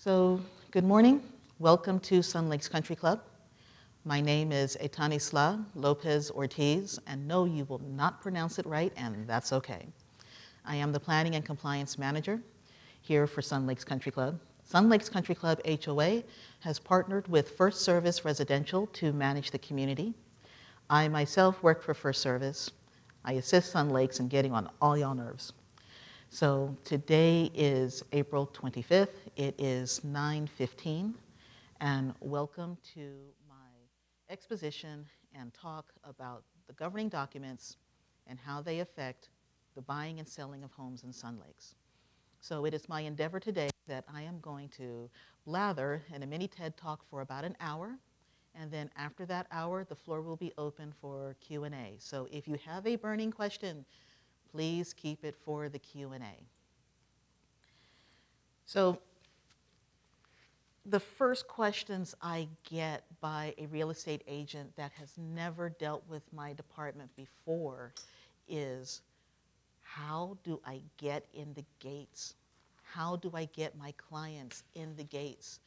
So, good morning. Welcome to Sun Lakes Country Club. My name is Etanisla Lopez Ortiz, and no, you will not pronounce it right, and that's okay. I am the Planning and Compliance Manager here for Sun Lakes Country Club. Sun Lakes Country Club HOA has partnered with First Service Residential to manage the community. I myself work for First Service. I assist Sun Lakes in getting on all y'all nerves. So today is April 25th. It is 9:15, and welcome to my exposition and talk about the governing documents and how they affect the buying and selling of homes in Sun Lakes. So it is my endeavor today that I am going to blather in a mini TED Talk for about an hour, and then after that hour, the floor will be open for Q&A. So if you have a burning question, please keep it for the Q&A. So the first questions I get by a real estate agent that has never dealt with my department before is, how do I get in the gates? How do I get my clients in the gates?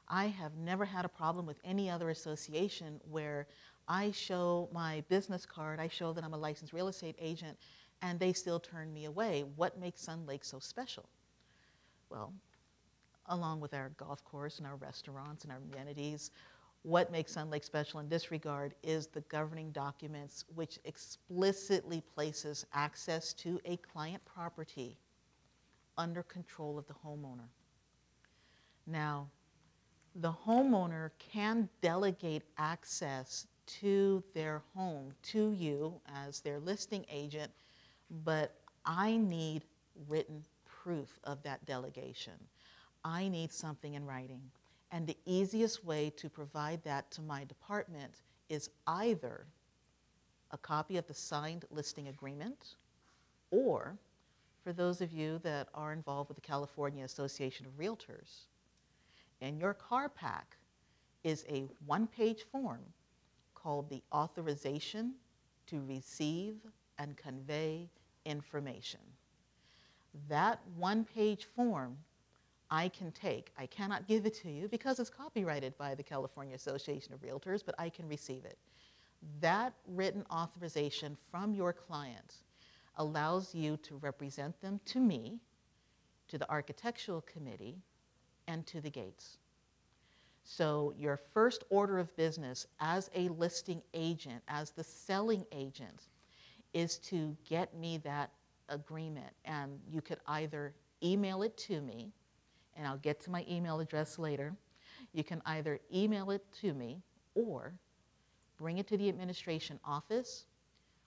I have never had a problem with any other association where I show my business card, I show that I'm a licensed real estate agent, and they still turn me away. What makes Sun Lake so special? Well, along with our golf course and our restaurants and our amenities, what makes Sun Lake special in this regard is the governing documents, which explicitly places access to a client property under control of the homeowner. Now, the homeowner can delegate access to their home to you as their listing agent, but I need written proof of that delegation. I need something in writing. And the easiest way to provide that to my department is either a copy of the signed listing agreement, or for those of you that are involved with the California Association of Realtors, in your car pack is a one-page form called the Authorization to Receive and Convey Information. That one-page form I can take. I cannot give it to you because it's copyrighted by the California Association of Realtors, but I can receive it. That written authorization from your client allows you to represent them to me, to the Architectural Committee, and to the gates. So your first order of business as a listing agent, as the selling agent, is to get me that agreement. And you could either email it to me, and I'll get to my email address later. You can either email it to me or bring it to the administration office.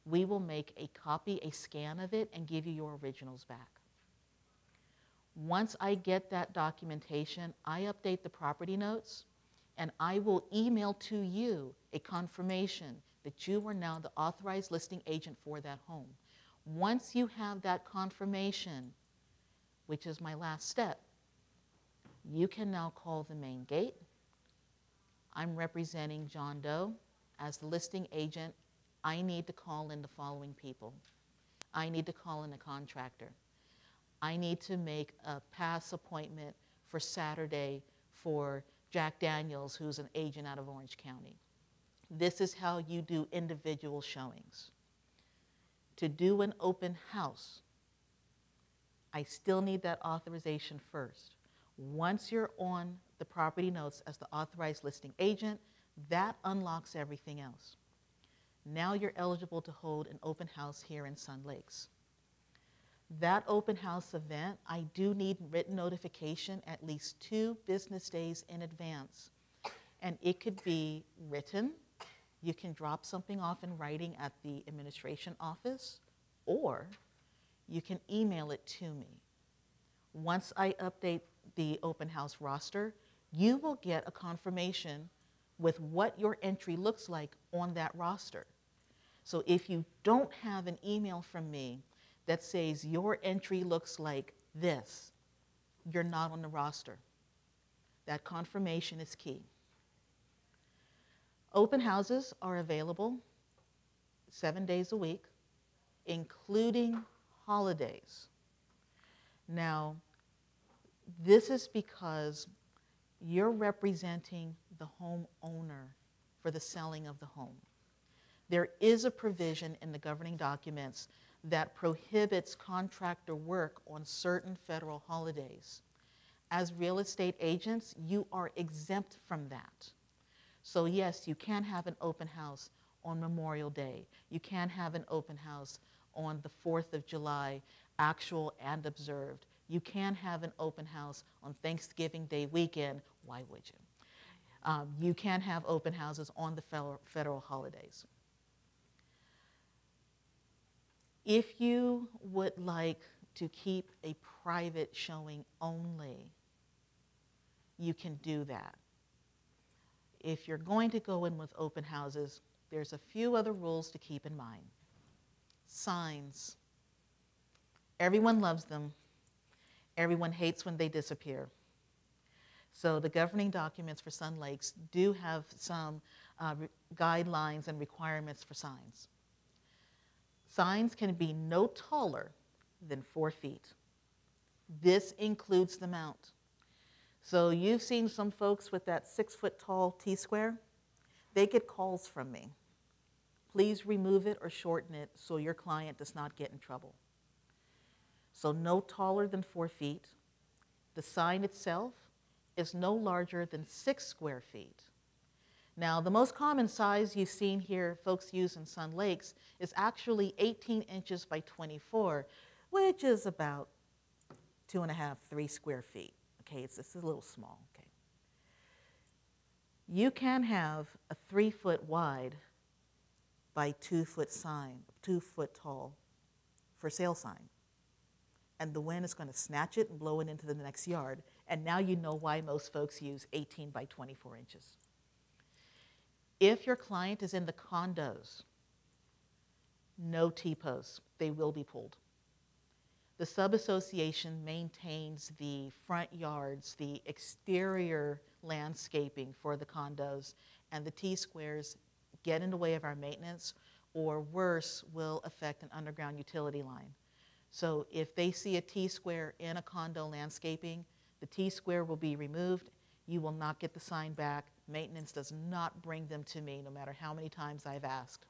We will make a copy, a scan of it, and give you your originals back. Once I get that documentation, I update the property notes, and I will email to you a confirmation that you are now the authorized listing agent for that home. Once you have that confirmation, which is my last step, you can now call the main gate. I'm representing John Doe. As the listing agent, I need to call in the following people. I need to call in a contractor. I need to make a pass appointment for Saturday for Jack Daniels, who's an agent out of Orange County. This is how you do individual showings. To do an open house, I still need that authorization first. Once you're on the property notes as the authorized listing agent, that unlocks everything else. Now you're eligible to hold an open house here in Sun Lakes. That open house event, I do need written notification at least 2 business days in advance. And it could be written. You can drop something off in writing at the administration office, or you can email it to me. Once I update the open house roster, you will get a confirmation with what your entry looks like on that roster. So if you don't have an email from me that says your entry looks like this, you're not on the roster. That confirmation is key. Open houses are available 7 days a week, including holidays. Now, this is because you're representing the homeowner for the selling of the home. There is a provision in the governing documents that prohibits contractor work on certain federal holidays. As real estate agents, you are exempt from that. So yes, you can have an open house on Memorial Day. You can have an open house on the 4th of July, actual and observed. You can have an open house on Thanksgiving Day weekend. Why would you? You can have open houses on the federal holidays. If you would like to keep a private showing only, you can do that. If you're going to go in with open houses, there's a few other rules to keep in mind. Signs. Everyone loves them. Everyone hates when they disappear. So the governing documents for Sun Lakes do have some guidelines and requirements for signs. Signs can be no taller than 4 feet. This includes the mount. So you've seen some folks with that 6-foot tall T-square. They get calls from me. Please remove it or shorten it so your client does not get in trouble. So no taller than 4 feet. The sign itself is no larger than 6 square feet. Now, the most common size you've seen here folks use in Sun Lakes is actually 18 inches by 24, which is about 2.5, 3 square feet. Okay, it's a little small. Okay. You can have a 3-foot wide by 2-foot sign, 2-foot tall for sale sign. And the wind is going to snatch it and blow it into the next yard. And now you know why most folks use 18 by 24 inches. If your client is in the condos, no T-posts. They will be pulled. The sub-association maintains the front yards, the exterior landscaping for the condos, and the T-squares get in the way of our maintenance, or worse, will affect an underground utility line. So if they see a T-square in a condo landscaping, the T-square will be removed. You will not get the sign back. Maintenance does not bring them to me, no matter how many times I've asked.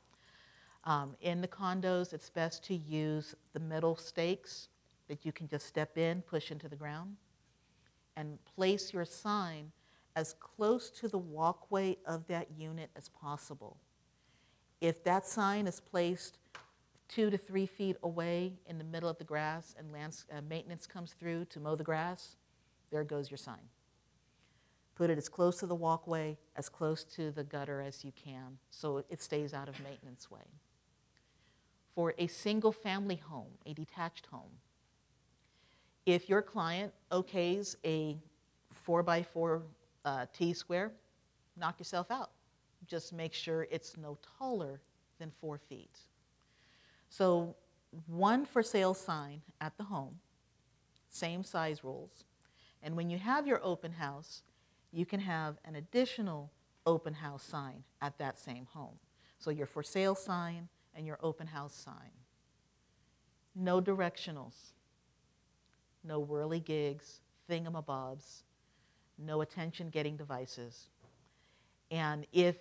In the condos, it's best to use the metal stakes that you can just step in, push into the ground, and place your sign as close to the walkway of that unit as possible. If that sign is placed 2 to 3 feet away in the middle of the grass and maintenance comes through to mow the grass, there goes your sign. Put it as close to the walkway, as close to the gutter as you can, so it stays out of maintenance way. For a single family home, a detached home, if your client okays a 4x4 T-square, knock yourself out. Just make sure it's no taller than 4 feet. So one for sale sign at the home, same size rules. And when you have your open house, you can have an additional open house sign at that same home. So your for sale sign and your open house sign. No directionals, no whirly-gigs, thingamabobs, no attention-getting devices. And if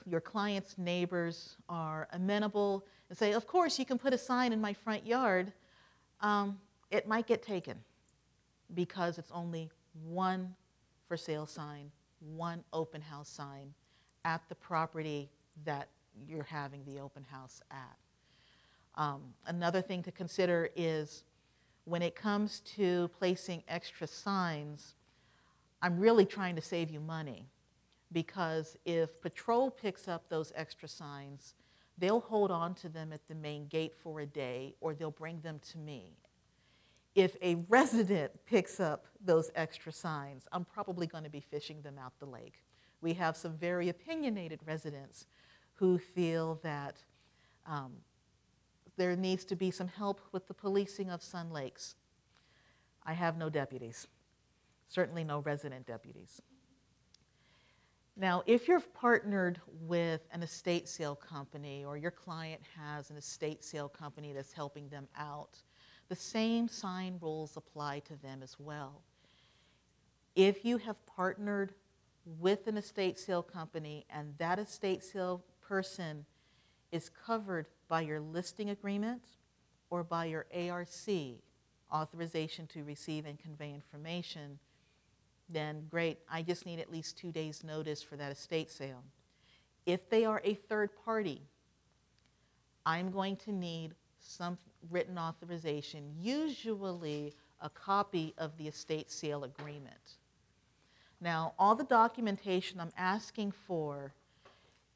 your client's neighbors are amenable and say, of course, you can put a sign in my front yard, it might get taken because it's only one for sale sign, one open house sign at the property that you're having the open house at. Another thing to consider is when it comes to placing extra signs, I'm really trying to save you money, because if patrol picks up those extra signs, they'll hold on to them at the main gate for a day, or they'll bring them to me. If a resident picks up those extra signs, I'm probably going to be fishing them out the lake. We have some very opinionated residents who feel that there needs to be some help with the policing of Sun Lakes. I have no deputies, certainly no resident deputies. Now, if you're partnered with an estate sale company, or your client has an estate sale company that's helping them out, the same sign rules apply to them as well. If you have partnered with an estate sale company and that estate sale person is covered by your listing agreement or by your ARC, authorization to receive and convey information, then great, I just need at least 2 days' notice for that estate sale. If they are a third party, I'm going to need some written authorization, usually a copy of the estate sale agreement. Now, all the documentation I'm asking for,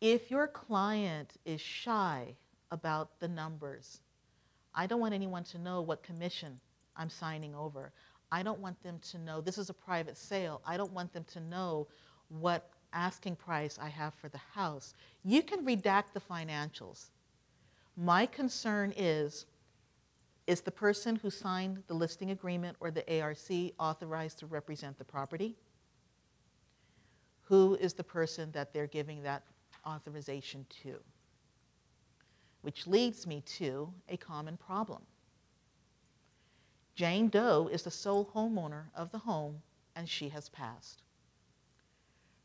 if your client is shy about the numbers, I don't want anyone to know what commission I'm signing over. I don't want them to know, this is a private sale, I don't want them to know what asking price I have for the house. You can redact the financials. My concern is the person who signed the listing agreement or the ARC authorized to represent the property? Who is the person that they're giving that authorization to? Which leads me to a common problem. Jane Doe is the sole homeowner of the home, and she has passed.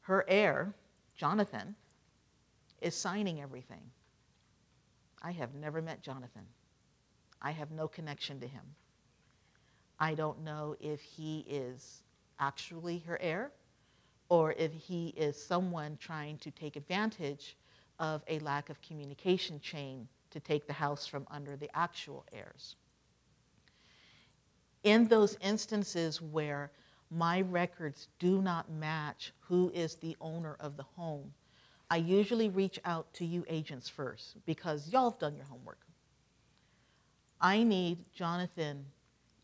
Her heir, Jonathan, is signing everything. I have never met Jonathan. I have no connection to him. I don't know if he is actually her heir or if he is someone trying to take advantage of a lack of communication chain to take the house from under the actual heirs. In those instances where my records do not match who is the owner of the home, I usually reach out to you agents first because y'all have done your homework. I need Jonathan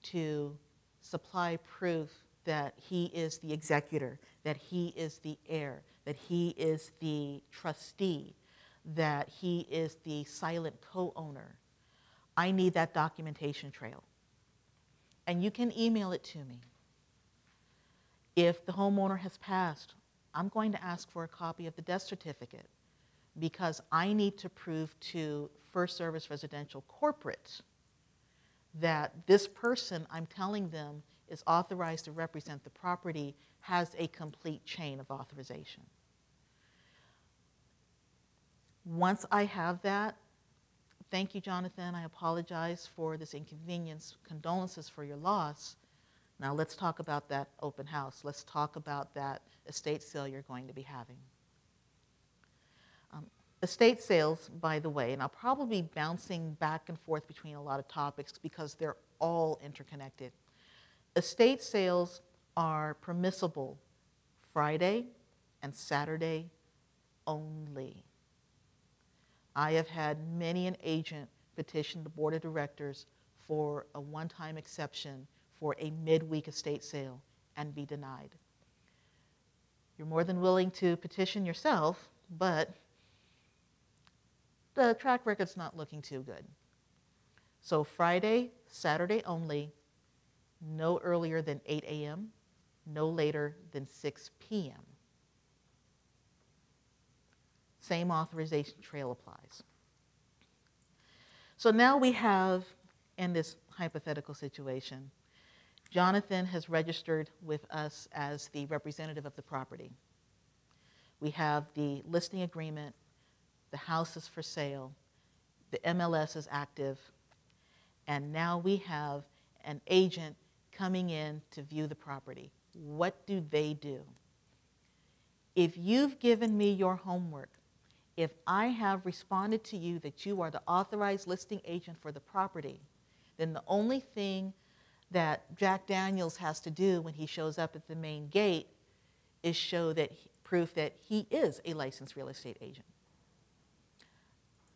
to supply proof that he is the executor, that he is the heir, that he is the trustee, that he is the silent co-owner. I need that documentation trail. And you can email it to me. If the homeowner has passed, I'm going to ask for a copy of the death certificate because I need to prove to First Service Residential Corporate that this person I'm telling them is authorized to represent the property has a complete chain of authorization. Once I have that, thank you, Jonathan. I apologize for this inconvenience. Condolences for your loss. Now let's talk about that open house. Let's talk about that estate sale you're going to be having. Estate sales, by the way, and I'll probably be bouncing back and forth between a lot of topics because they're all interconnected. Estate sales are permissible Friday and Saturday only. I have had many an agent petition the board of directors for a one-time exception for a midweek estate sale and be denied. You're more than willing to petition yourself, but the track record's not looking too good. So Friday, Saturday only, no earlier than 8 a.m., no later than 6 p.m. Same authorization trail applies. So now we have, in this hypothetical situation, Jonathan has registered with us as the representative of the property. We have the listing agreement, the house is for sale, the MLS is active, and now we have an agent coming in to view the property. What do they do? If you've given me your homework, if I have responded to you that you are the authorized listing agent for the property, then the only thing that Jack Daniels has to do when he shows up at the main gate is show that proof that he is a licensed real estate agent.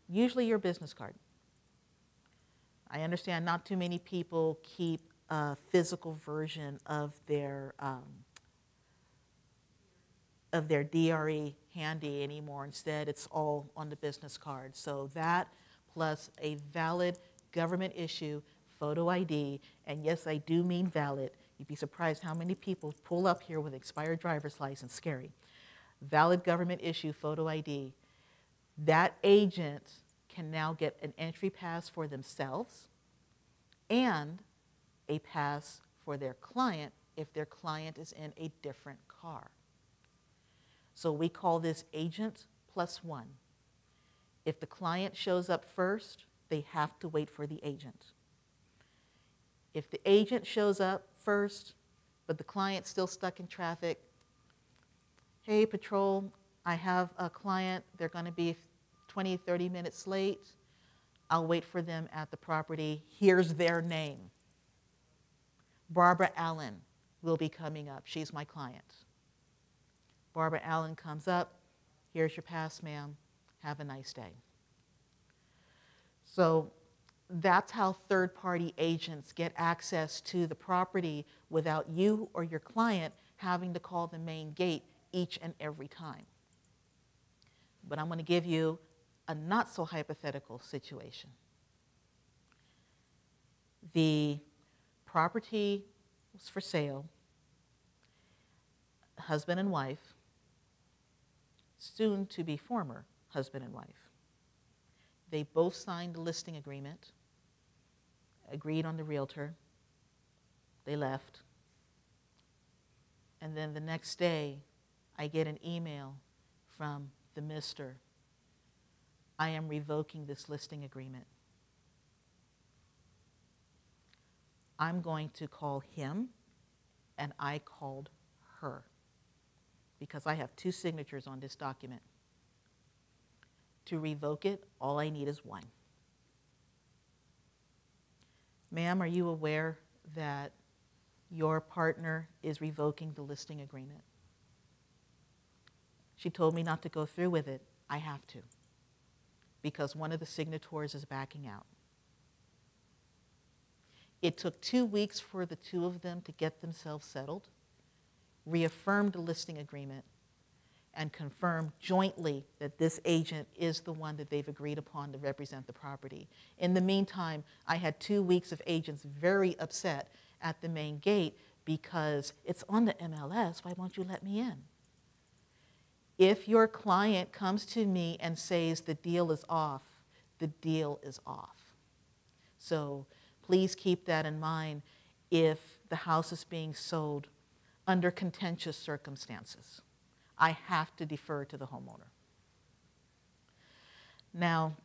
Usually your business card. I understand not too many people keep a physical version of their DRE handy anymore. Instead, it's all on the business card. So that plus a valid government issue photo ID, and yes, I do mean valid. You'd be surprised how many people pull up here with expired driver's license. Scary. Valid government issue photo ID. That agent can now get an entry pass for themselves and a pass for their client if their client is in a different car. So we call this agent plus one. If the client shows up first, they have to wait for the agent. If the agent shows up first, but the client's still stuck in traffic, hey, patrol, I have a client, they're going to be 20, 30 minutes late. I'll wait for them at the property. Here's their name. Barbara Allen will be coming up. She's my client. Barbara Allen comes up. Here's your pass, ma'am. Have a nice day. So that's how third-party agents get access to the property without you or your client having to call the main gate each and every time. But I'm going to give you a not-so-hypothetical situation. The property was for sale, husband and wife, soon to be former husband and wife. They both signed the listing agreement, agreed on the realtor, they left. And then the next day, I get an email from the mister. I am revoking this listing agreement. I'm going to call him, and I called her because I have 2 signatures on this document. To revoke it, all I need is 1. Ma'am, are you aware that your partner is revoking the listing agreement? She told me not to go through with it. I have to, because one of the signatories is backing out. It took 2 weeks for the 2 of them to get themselves settled, reaffirmed the listing agreement, and confirmed jointly that this agent is the one that they've agreed upon to represent the property. In the meantime, I had 2 weeks of agents very upset at the main gate because it's on the MLS, why won't you let me in? If your client comes to me and says the deal is off, the deal is off. So please keep that in mind if the house is being sold under contentious circumstances. I have to defer to the homeowner. Now,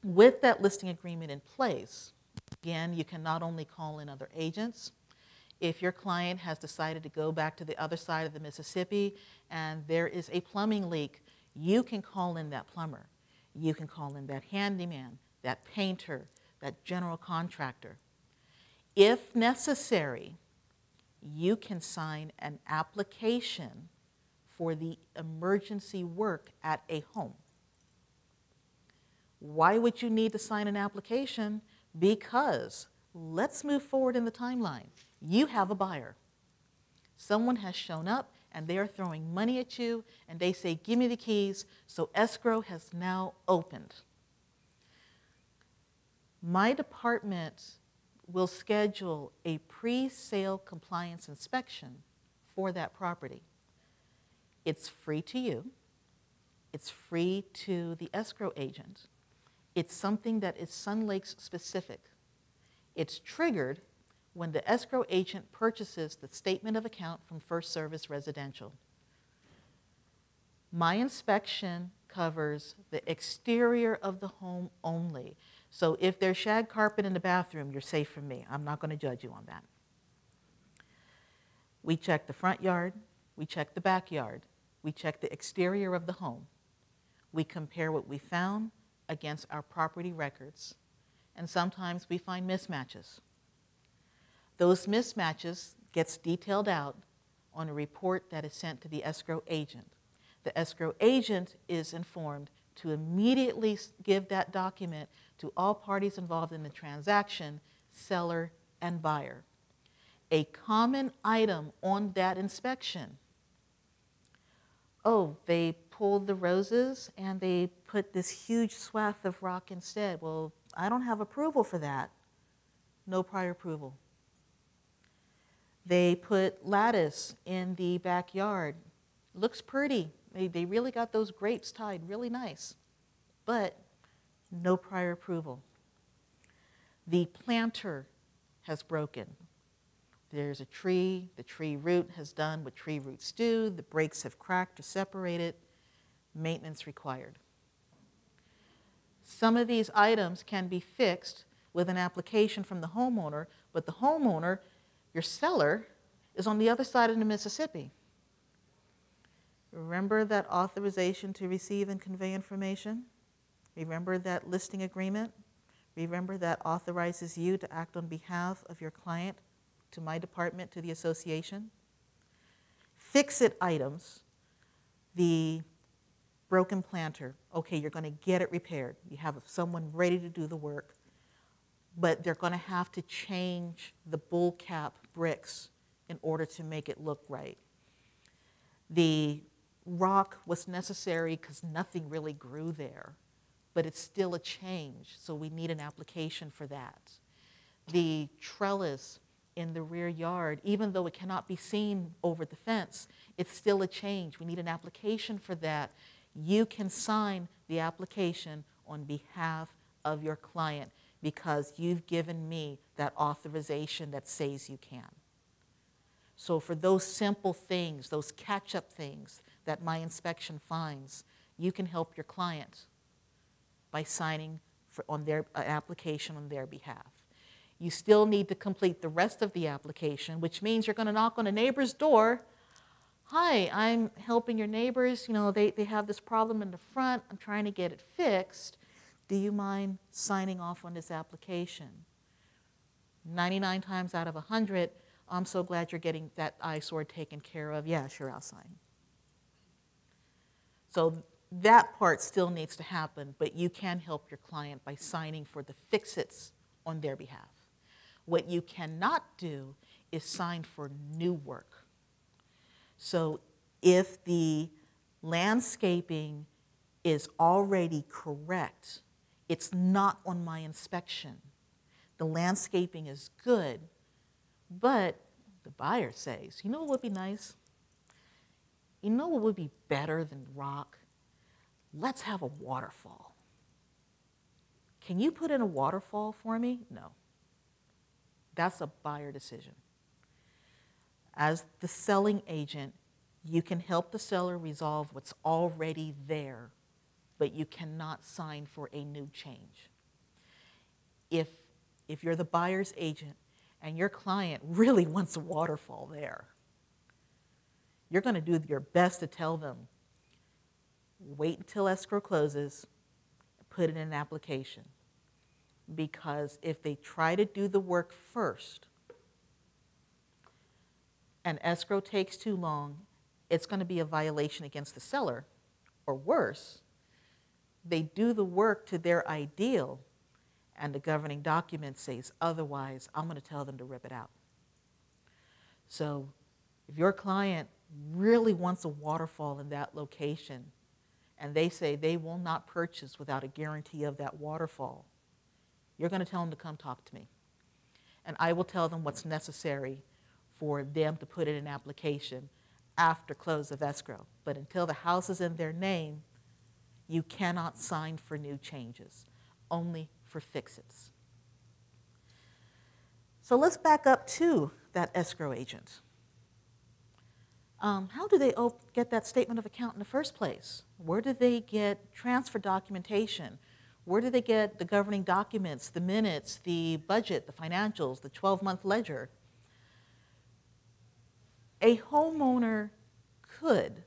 with that listing agreement in place, again, you can not only call in other agents. If your client has decided to go back to the other side of the Mississippi and there is a plumbing leak, you can call in that plumber. You can call in that handyman, that painter, that general contractor. If necessary, you can sign an application for the emergency work at a home. Why would you need to sign an application? Because let's move forward in the timeline. You have a buyer. Someone has shown up and they are throwing money at you and they say, give me the keys. So escrow has now opened. My department will schedule a pre-sale compliance inspection for that property. It's free to you. It's free to the escrow agent. It's something that is Sun Lakes specific. It's triggered when the escrow agent purchases the statement of account from First Service Residential. My inspection covers the exterior of the home only. So if there's shag carpet in the bathroom, you're safe from me. I'm not going to judge you on that. We check the front yard. We check the backyard. We check the exterior of the home. We compare what we found against our property records. And sometimes we find mismatches. Those mismatches gets detailed out on a report that is sent to the escrow agent. The escrow agent is informed to immediately give that document to all parties involved in the transaction, seller and buyer. A common item on that inspection: oh, they pulled the roses and they put this huge swath of rock instead. Well, I don't have approval for that. No prior approval. They put lattice in the backyard. Looks pretty. They really got those grapes tied really nice, but no prior approval. The planter has broken. There's a tree, the tree root has done what tree roots do, the breaks have cracked or separated, maintenance required. Some of these items can be fixed with an application from the homeowner, but the homeowner, your seller, is on the other side of the Mississippi. Remember that authorization to receive and convey information? Remember that listing agreement? Remember that authorizes you to act on behalf of your client to my department, to the association? Fix-it items, the broken planter, okay, you're going to get it repaired. You have someone ready to do the work, but they're going to have to change the bull cap bricks in order to make it look right. The rock was necessary because nothing really grew there, but it's still a change, so we need an application for that. The trellis in the rear yard, even though it cannot be seen over the fence, it's still a change. We need an application for that. You can sign the application on behalf of your client because you've given me that authorization that says you can. So for those simple things, those catch-up things that my inspection finds, you can help your client by signing on their application on their behalf. You still need to complete the rest of the application, which means you're going to knock on a neighbor's door. Hi, I'm helping your neighbors. You know, they have this problem in the front. I'm trying to get it fixed. Do you mind signing off on this application? 99 times out of 100, I'm so glad you're getting that eyesore taken care of. Yeah, sure, I'll sign. So that part still needs to happen, but you can help your client by signing for the fix-its on their behalf. What you cannot do is sign for new work. So if the landscaping is already correct, it's not on my inspection. The landscaping is good, but the buyer says, you know what would be nice? You know what would be better than rock? Let's have a waterfall. Can you put in a waterfall for me? No. That's a buyer decision. As the selling agent, you can help the seller resolve what's already there, but you cannot sign for a new change. If you're the buyer's agent and your client really wants a waterfall there, you're going to do your best to tell them, wait until escrow closes, put in an application. Because if they try to do the work first and escrow takes too long, it's going to be a violation against the seller. Or worse, they do the work to their ideal and the governing document says otherwise, I'm going to tell them to rip it out. So if your client really wants a waterfall in that location and they say they will not purchase without a guarantee of that waterfall, you're going to tell them to come talk to me. And I will tell them what's necessary for them to put in an application after close of escrow. But until the house is in their name, you cannot sign for new changes, only for fix-its. So let's back up to that escrow agent. How do they get that statement of account in the first place? Where do they get transfer documentation? Where do they get the governing documents, the minutes, the budget, the financials, the 12-month ledger? A homeowner could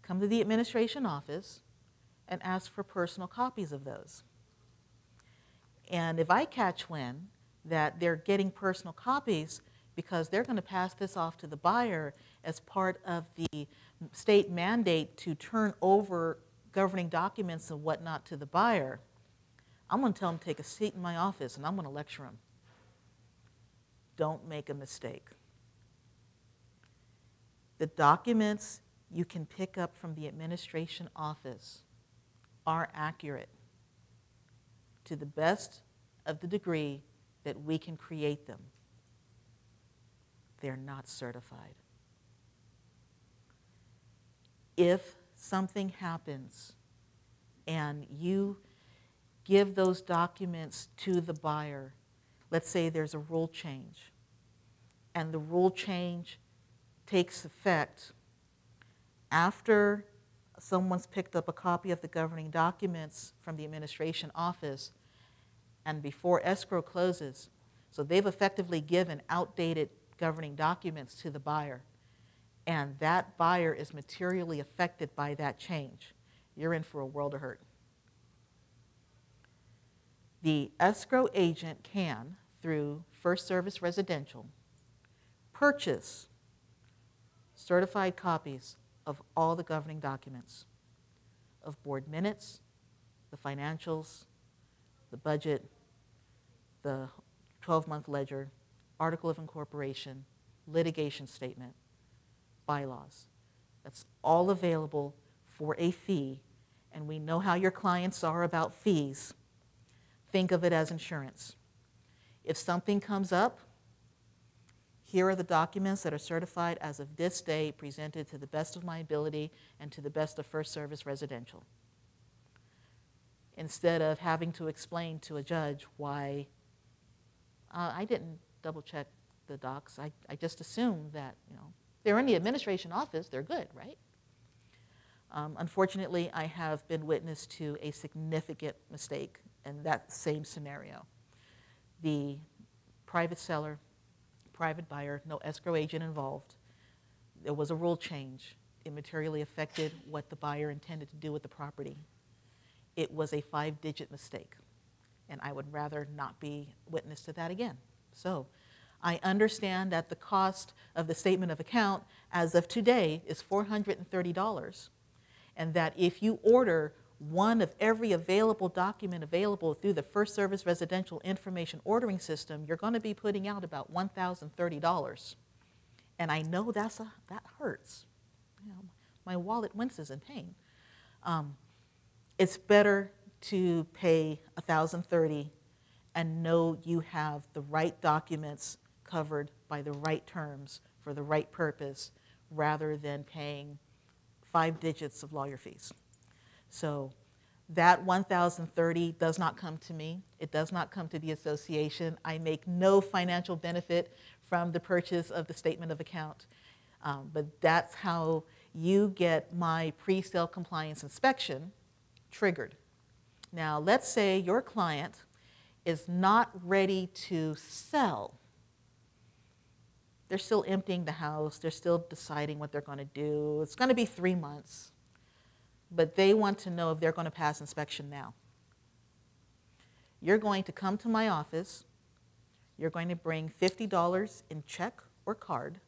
come to the administration office and ask for personal copies of those. And if I catch wind that they're getting personal copies because they're going to pass this off to the buyer as part of the state mandate to turn over governing documents and whatnot to the buyer, I'm going to tell them to take a seat in my office and I'm going to lecture them. Don't make a mistake. The documents you can pick up from the administration office are accurate to the best of the degree that we can create them. They're not certified. If something happens and you give those documents to the buyer, let's say there's a rule change, and the rule change takes effect after someone's picked up a copy of the governing documents from the administration office and before escrow closes. So they've effectively given outdated governing documents to the buyer, and that buyer is materially affected by that change. You're in for a world of hurt. The escrow agent can, through First Service Residential, purchase certified copies of all the governing documents, of board minutes, the financials, the budget, the 12-month ledger, article of incorporation, litigation statement, bylaws. That's all available for a fee, and we know how your clients are about fees. Think of it as insurance. If something comes up, here are the documents that are certified as of this day, presented to the best of my ability and to the best of First Service Residential. Instead of having to explain to a judge why I didn't double check the docs. I just assumed that, they're in the administration office, they're good, right? Unfortunately, I have been witness to a significant mistake in that same scenario. The private seller, private buyer, no escrow agent involved. There was a rule change. It materially affected what the buyer intended to do with the property. It was a 5-digit mistake, and I would rather not be witness to that again. So I understand that the cost of the statement of account as of today is $430, and that if you order one of every available document available through the First Service Residential Information Ordering System, you're going to be putting out about $1,030. And I know that hurts. My wallet winces in pain. It's better to pay $1,030 and know you have the right documents covered by the right terms for the right purpose, rather than paying 5 digits of lawyer fees. So that $1,030 does not come to me. It does not come to the association. I make no financial benefit from the purchase of the statement of account. But that's how you get my pre-sale compliance inspection triggered. Now, let's say your client is not ready to sell. They're still emptying the house. They're still deciding what they're going to do. It's going to be 3 months. But they want to know if they're going to pass inspection now. You're going to come to my office. You're going to bring $50 in check or card,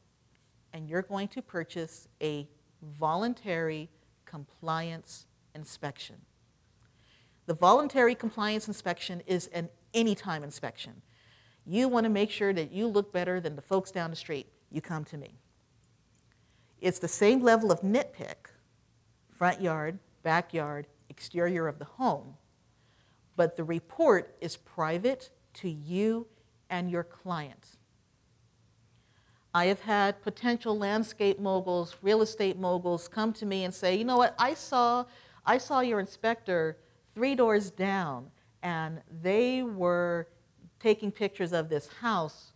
and you're going to purchase a voluntary compliance inspection. The voluntary compliance inspection is an anytime inspection. You want to make sure that you look better than the folks down the street. You come to me. It's the same level of nitpick, front yard, backyard, exterior of the home, but the report is private to you and your client. I have had potential landscape moguls, real estate moguls come to me and say, you know what, I saw your inspector 3 doors down, and they were taking pictures of this house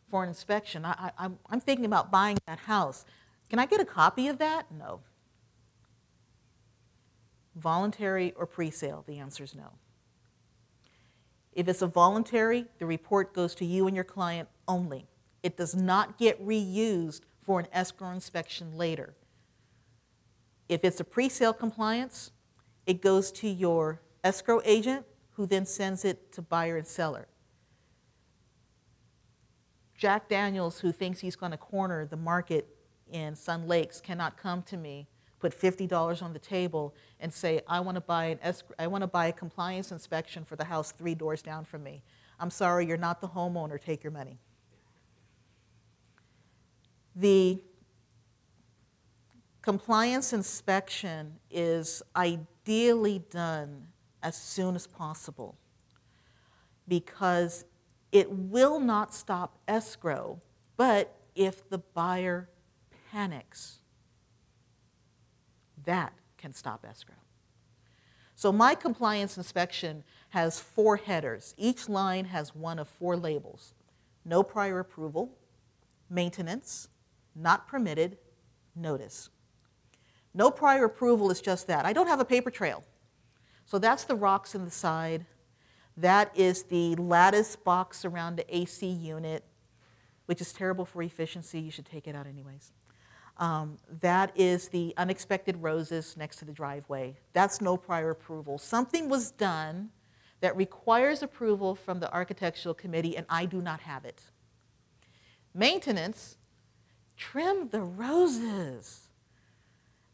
for an inspection. I'm thinking about buying that house. Can I get a copy of that? No. Voluntary or pre-sale? The answer is no. If it's a voluntary, the report goes to you and your client only. It does not get reused for an escrow inspection later. If it's a pre-sale compliance, it goes to your escrow agent, who then sends it to buyer and seller. Jack Daniels, who thinks he's going to corner the market in Sun Lakes, cannot come to me, put $50 on the table, and say, I want to buy a compliance inspection for the house 3 doors down from me. I'm sorry, you're not the homeowner. Take your money. The compliance inspection is ideally done as soon as possible, because it will not stop escrow, but if the buyer panics, that can stop escrow. So my compliance inspection has 4 headers. Each line has one of 4 labels: no prior approval, maintenance, not permitted, notice. No prior approval is just that. I don't have a paper trail. So that's the rocks in the side. That is the lattice box around the AC unit, which is terrible for efficiency. You should take it out anyways. That is the unexpected roses next to the driveway. That's no prior approval. Something was done that requires approval from the architectural committee, and I do not have it. Maintenance, trim the roses.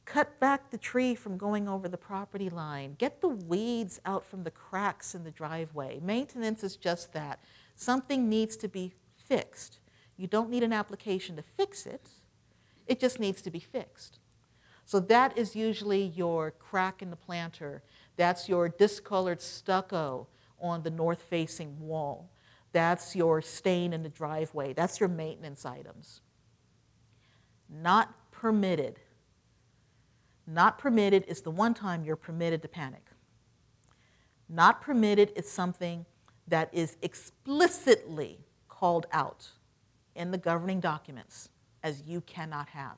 Cut back the tree from going over the property line. Get the weeds out from the cracks in the driveway. Maintenance is just that. Something needs to be fixed. You don't need an application to fix it. It just needs to be fixed. So that is usually your crack in the planter. That's your discolored stucco on the north-facing wall. That's your stain in the driveway. That's your maintenance items. Not permitted. Not permitted is the one time you're permitted to panic. Not permitted is something that is explicitly called out in the governing documents as you cannot have.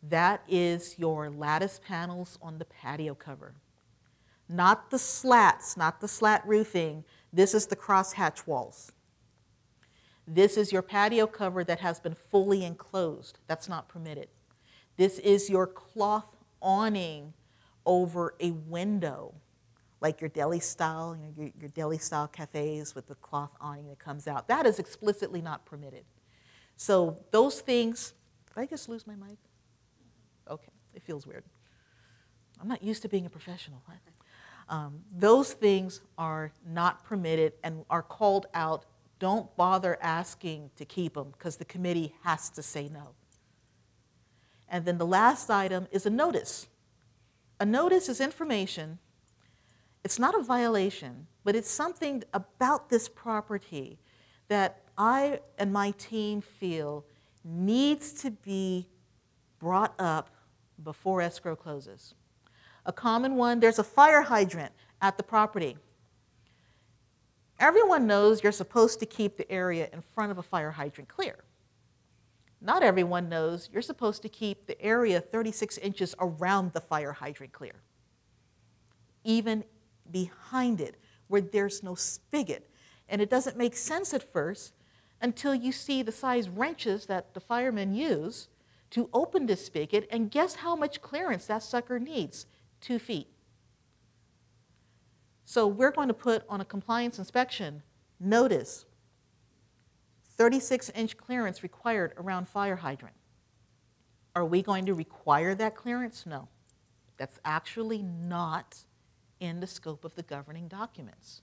That is your lattice panels on the patio cover. Not the slats, not the slat roofing. This is the crosshatch walls. This is your patio cover that has been fully enclosed. That's not permitted. This is your cloth awning over a window, like your deli style, your deli style cafes with the cloth awning that comes out. That is explicitly not permitted. So those things, did I just lose my mic? Okay, it feels weird. I'm not used to being a professional. Those things are not permitted and are called out. Don't bother asking to keep them because the committee has to say no. And then the last item is a notice. A notice is information. It's not a violation, but it's something about this property that I and my team feel needs to be brought up before escrow closes. A common one, there's a fire hydrant at the property. Everyone knows you're supposed to keep the area in front of a fire hydrant clear. Not everyone knows you're supposed to keep the area 36 inches around the fire hydrant clear. Even behind it, where there's no spigot. And it doesn't make sense at first until you see the size wrenches that the firemen use to open this spigot, and guess how much clearance that sucker needs? 2 feet. So we're going to put on a compliance inspection, notice, 36-inch clearance required around fire hydrant. Are we going to require that clearance? No. That's actually not in the scope of the governing documents.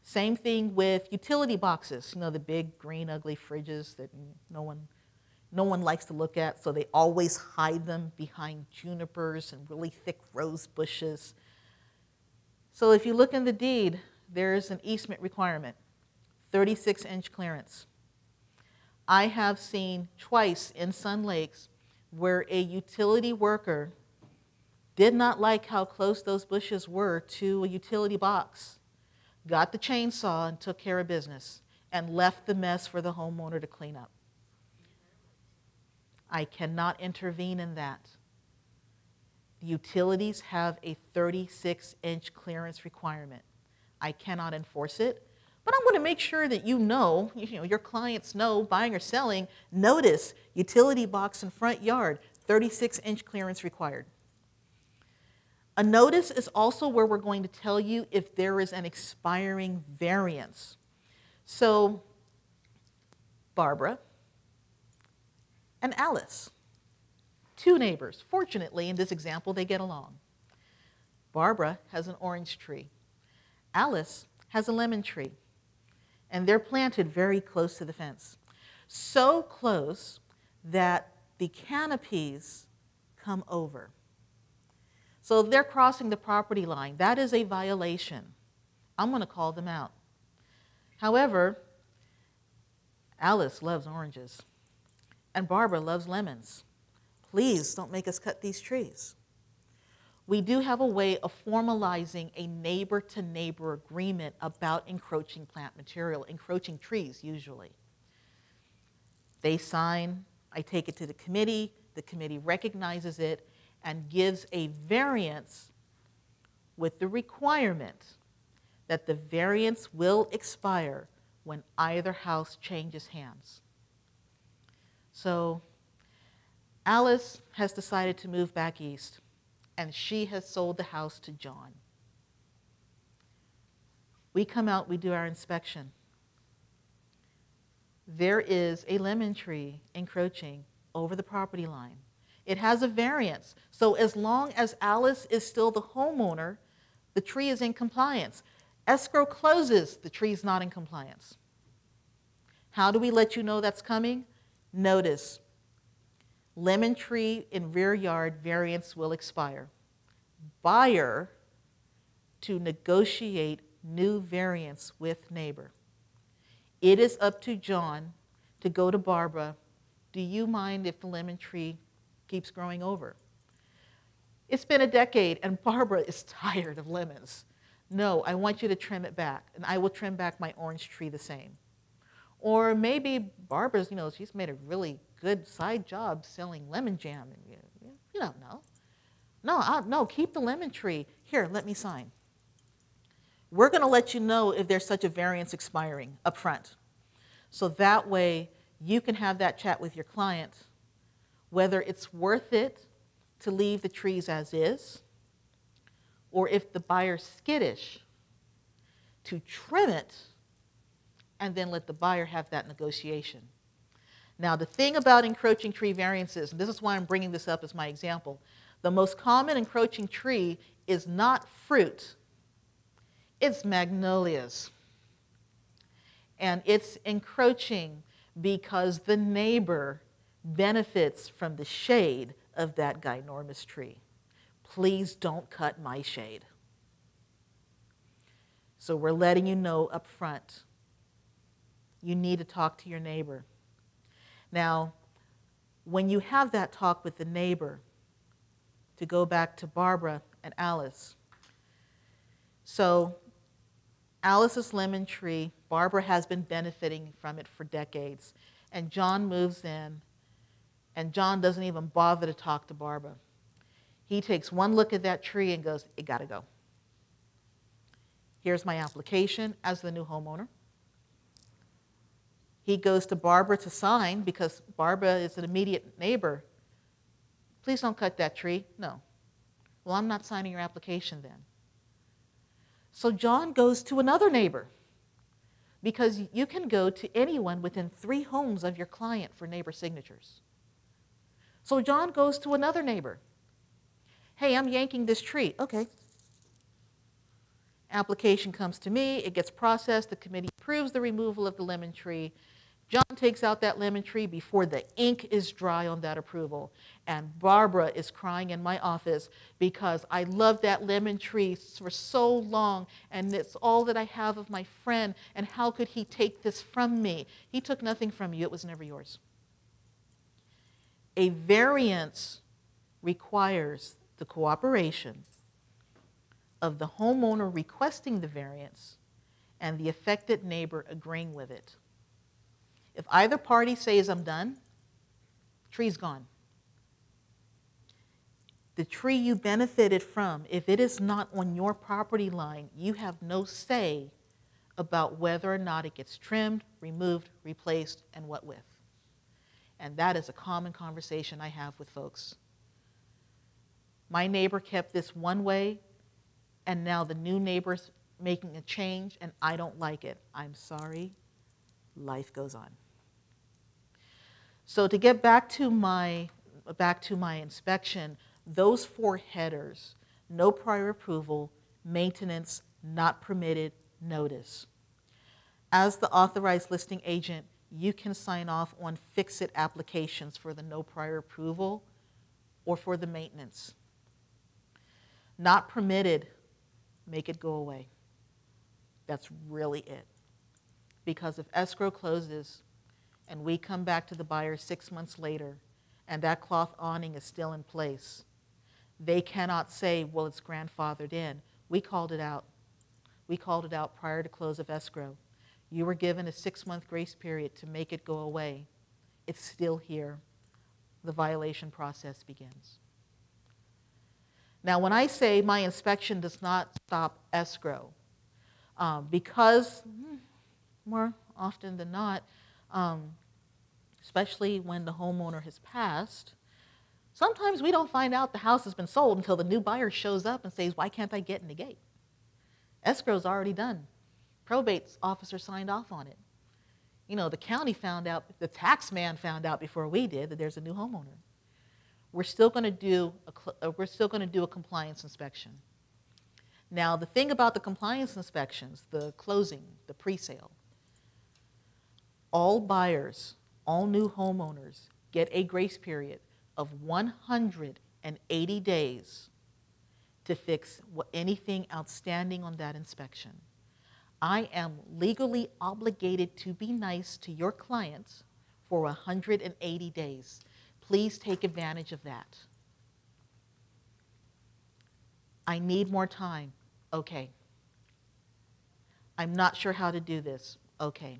Same thing with utility boxes, the big green ugly fridges that no one likes to look at, so they always hide them behind junipers and really thick rose bushes. So if you look in the deed, there's an easement requirement, 36-inch clearance. I have seen twice in Sun Lakes where a utility worker did not like how close those bushes were to a utility box, got the chainsaw and took care of business, and left the mess for the homeowner to clean up. I cannot intervene in that. The utilities have a 36-inch clearance requirement. I cannot enforce it, but I'm going to make sure that your clients know, buying or selling, notice utility box in front yard, 36-inch clearance required. A notice is also where we're going to tell you if there is an expiring variance. So, Barbara and Alice, 2 neighbors. Fortunately, in this example, they get along. Barbara has an orange tree. Alice has a lemon tree. And they're planted very close to the fence. So close that the canopies come over. So they're crossing the property line. That is a violation. I'm going to call them out. However, Alice loves oranges, and Barbara loves lemons. Please don't make us cut these trees. We do have a way of formalizing a neighbor-to-neighbor agreement about encroaching plant material, encroaching trees usually. They sign, I take it to the committee recognizes it and gives a variance with the requirement that the variance will expire when either house changes hands. So Alice has decided to move back east, and she has sold the house to John. We come out, we do our inspection. There is a lemon tree encroaching over the property line. It has a variance. So as long as Alice is still the homeowner, the tree is in compliance. Escrow closes, the tree's not in compliance. How do we let you know that's coming? Notice, lemon tree in rear yard variance will expire. Buyer to negotiate new variance with neighbor. It is up to John to go to Barbara. Do you mind if the lemon tree keeps growing over? It's been a decade and Barbara is tired of lemons. No, I want you to trim it back, and I will trim back my orange tree the same. Or maybe Barbara's, she's made a really good side job selling lemon jam. And you don't know. No, keep the lemon tree. Here, let me sign. We're going to let you know if there's such a variance expiring up front. So that way you can have that chat with your client, whether it's worth it to leave the trees as is, or if the buyer's skittish, to trim it and then let the buyer have that negotiation. Now, the thing about encroaching tree variances, and this is why I'm bringing this up as my example, the most common encroaching tree is not fruit, it's magnolias. And it's encroaching because the neighbor benefits from the shade of that ginormous tree. Please don't cut my shade. So we're letting you know up front. You need to talk to your neighbor. Now, when you have that talk with the neighbor, to go back to Barbara and Alice. So Alice's lemon tree, Barbara has been benefiting from it for decades. And John moves in, and John doesn't even bother to talk to Barbara. He takes one look at that tree and goes, it gotta go. Here's my application as the new homeowner. He goes to Barbara to sign because Barbara is an immediate neighbor. Please don't cut that tree. No. Well, I'm not signing your application then. So John goes to another neighbor because you can go to anyone within 3 homes of your client for neighbor signatures. So John goes to another neighbor. Hey, I'm yanking this tree. Okay. Application comes to me. It gets processed. The committee approves the removal of the lemon tree. John takes out that lemon tree before the ink is dry on that approval. And Barbara is crying in my office because I loved that lemon tree for so long, and it's all that I have of my friend, and how could he take this from me? He took nothing from you. It was never yours. A variance requires the cooperation of the homeowner requesting the variance and the affected neighbor agreeing with it. If either party says, I'm done, tree's gone. The tree you benefited from, if it is not on your property line, you have no say about whether or not it gets trimmed, removed, replaced, and what with. And that is a common conversation I have with folks. My neighbor kept this one way, and now the new neighbor's making a change, and I don't like it. I'm sorry. Life goes on. So to get back to my inspection, those 4 headers, no prior approval, maintenance, not permitted, notice. As the authorized listing agent, you can sign off on fix-it applications for the no prior approval or for the maintenance. Not permitted, make it go away. That's really it. Because if escrow closes and we come back to the buyer 6 months later and that cloth awning is still in place, they cannot say, well, it's grandfathered in. We called it out. We called it out prior to close of escrow. You were given a 6-month grace period to make it go away. it's still here. The violation process begins. Now, when I say my inspection does not stop escrow, because more often than not, especially when the homeowner has passed, sometimes we don't find out the house has been sold until the new buyer shows up and says, why can't I get in the gate? Escrow's already done. Probate officer signed off on it. You know, the county found out, the tax man found out before we did that there's a new homeowner. We're still going to do a compliance inspection. Now, the thing about the compliance inspections, the closing, the pre-sale, all buyers, all new homeowners get a grace period of 180 days to fix anything outstanding on that inspection. I am legally obligated to be nice to your clients for 180 days. Please take advantage of that. I need more time. Okay. I'm not sure how to do this. Okay.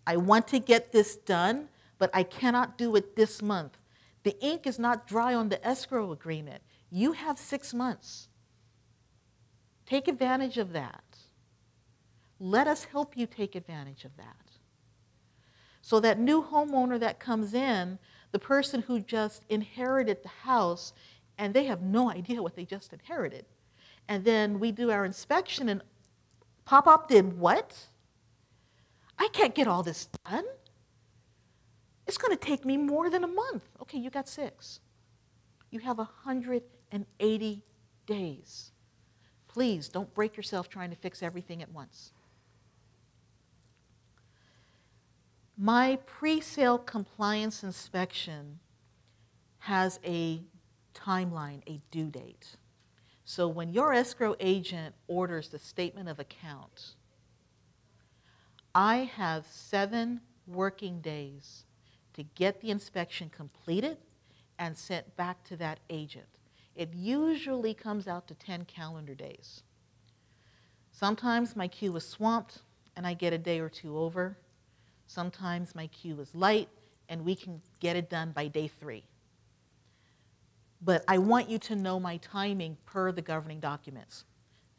I want to get this done, but I cannot do it this month. The ink is not dry on the escrow agreement. You have 6 months. Take advantage of that. Let us help you take advantage of that. So that new homeowner that comes in, the person who just inherited the house, and they have no idea what they just inherited. And then we do our inspection and pop up did what? I can't get all this done. It's going to take me more than a month. Okay, you got 6. You have 180 days. Please don't break yourself trying to fix everything at once. My pre-sale compliance inspection has a timeline, a due date. So when your escrow agent orders the statement of account, I have 7 working days to get the inspection completed and sent back to that agent. It usually comes out to 10 calendar days. Sometimes my queue is swamped and I get a day or 2 over. Sometimes my queue is light and we can get it done by day 3. But I want you to know my timing per the governing documents.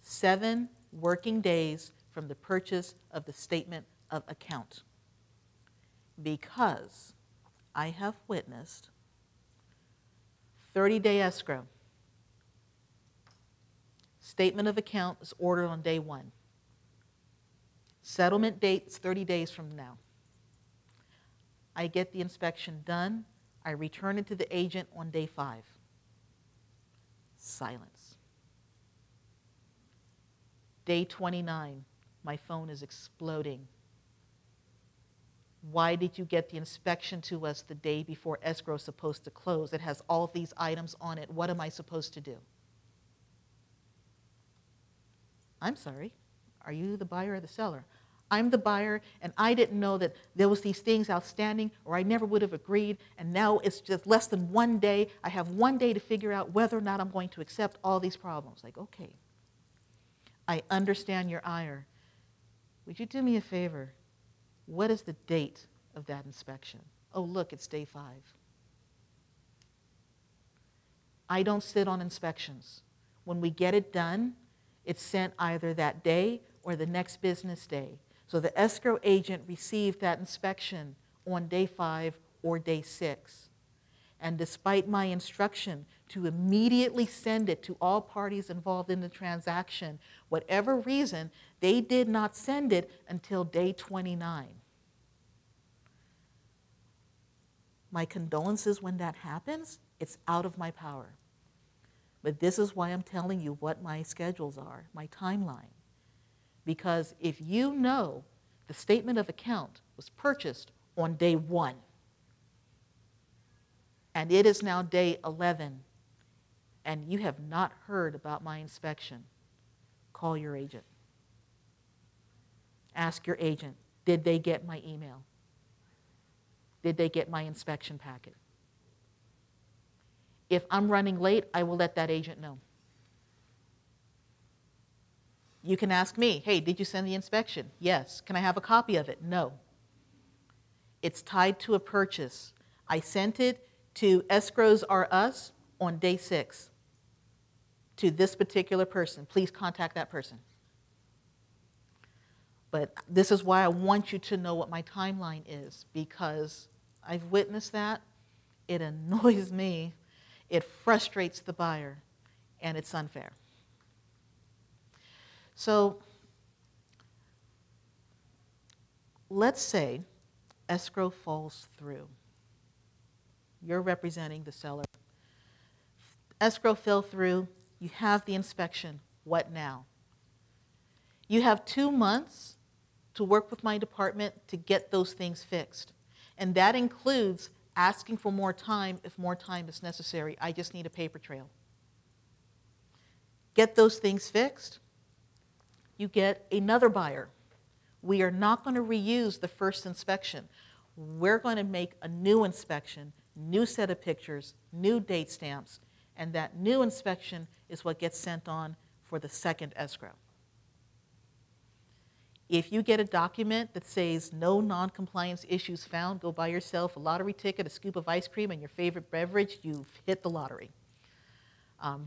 7 working days from the purchase of the statement of account. Because I have witnessed 30-day escrow. Statement of account is ordered on day 1. Settlement date is 30 days from now. I get the inspection done. I return it to the agent on day 5. Silence. Day 29, my phone is exploding. Why did you get the inspection to us the day before escrow is supposed to close? It has all these items on it. What am I supposed to do? I'm sorry. Are you the buyer or the seller? I'm the buyer, and I didn't know that there was these things outstanding, or I never would have agreed, and now it's just less than 1 day. I have 1 day to figure out whether or not I'm going to accept all these problems. Like, okay, I understand your ire. Would you do me a favor? What is the date of that inspection? Oh, look, it's day 5. I don't sit on inspections. When we get it done, it's sent either that day or the next business day. So the escrow agent received that inspection on day 5 or day 6. And despite my instruction to immediately send it to all parties involved in the transaction, whatever reason, they did not send it until day 29. My condolences when that happens. It's out of my power. But this is why I'm telling you what my schedules are, my timeline. Because if you know the statement of account was purchased on day 1, and it is now day 11, and you have not heard about my inspection, call your agent. Ask your agent, did they get my email? Did they get my inspection packet? If I'm running late, I will let that agent know. You can ask me, hey, did you send the inspection? Yes. Can I have a copy of it? No. It's tied to a purchase. I sent it to Escrows R Us on day 6 to this particular person. Please contact that person. But this is why I want you to know what my timeline is, because I've witnessed that. It annoys me. It frustrates the buyer, and it's unfair. So let's say escrow falls through. You're representing the seller. Escrow fell through. You have the inspection. What now? You have 2 months to work with my department to get those things fixed. And that includes asking for more time if more time is necessary. I just need a paper trail. Get those things fixed. You get another buyer. We are not going to reuse the first inspection. We're going to make a new inspection, new set of pictures, new date stamps, and that new inspection is what gets sent on for the second escrow. If you get a document that says no non-compliance issues found, go buy yourself a lottery ticket, a scoop of ice cream, and your favorite beverage, you've hit the lottery.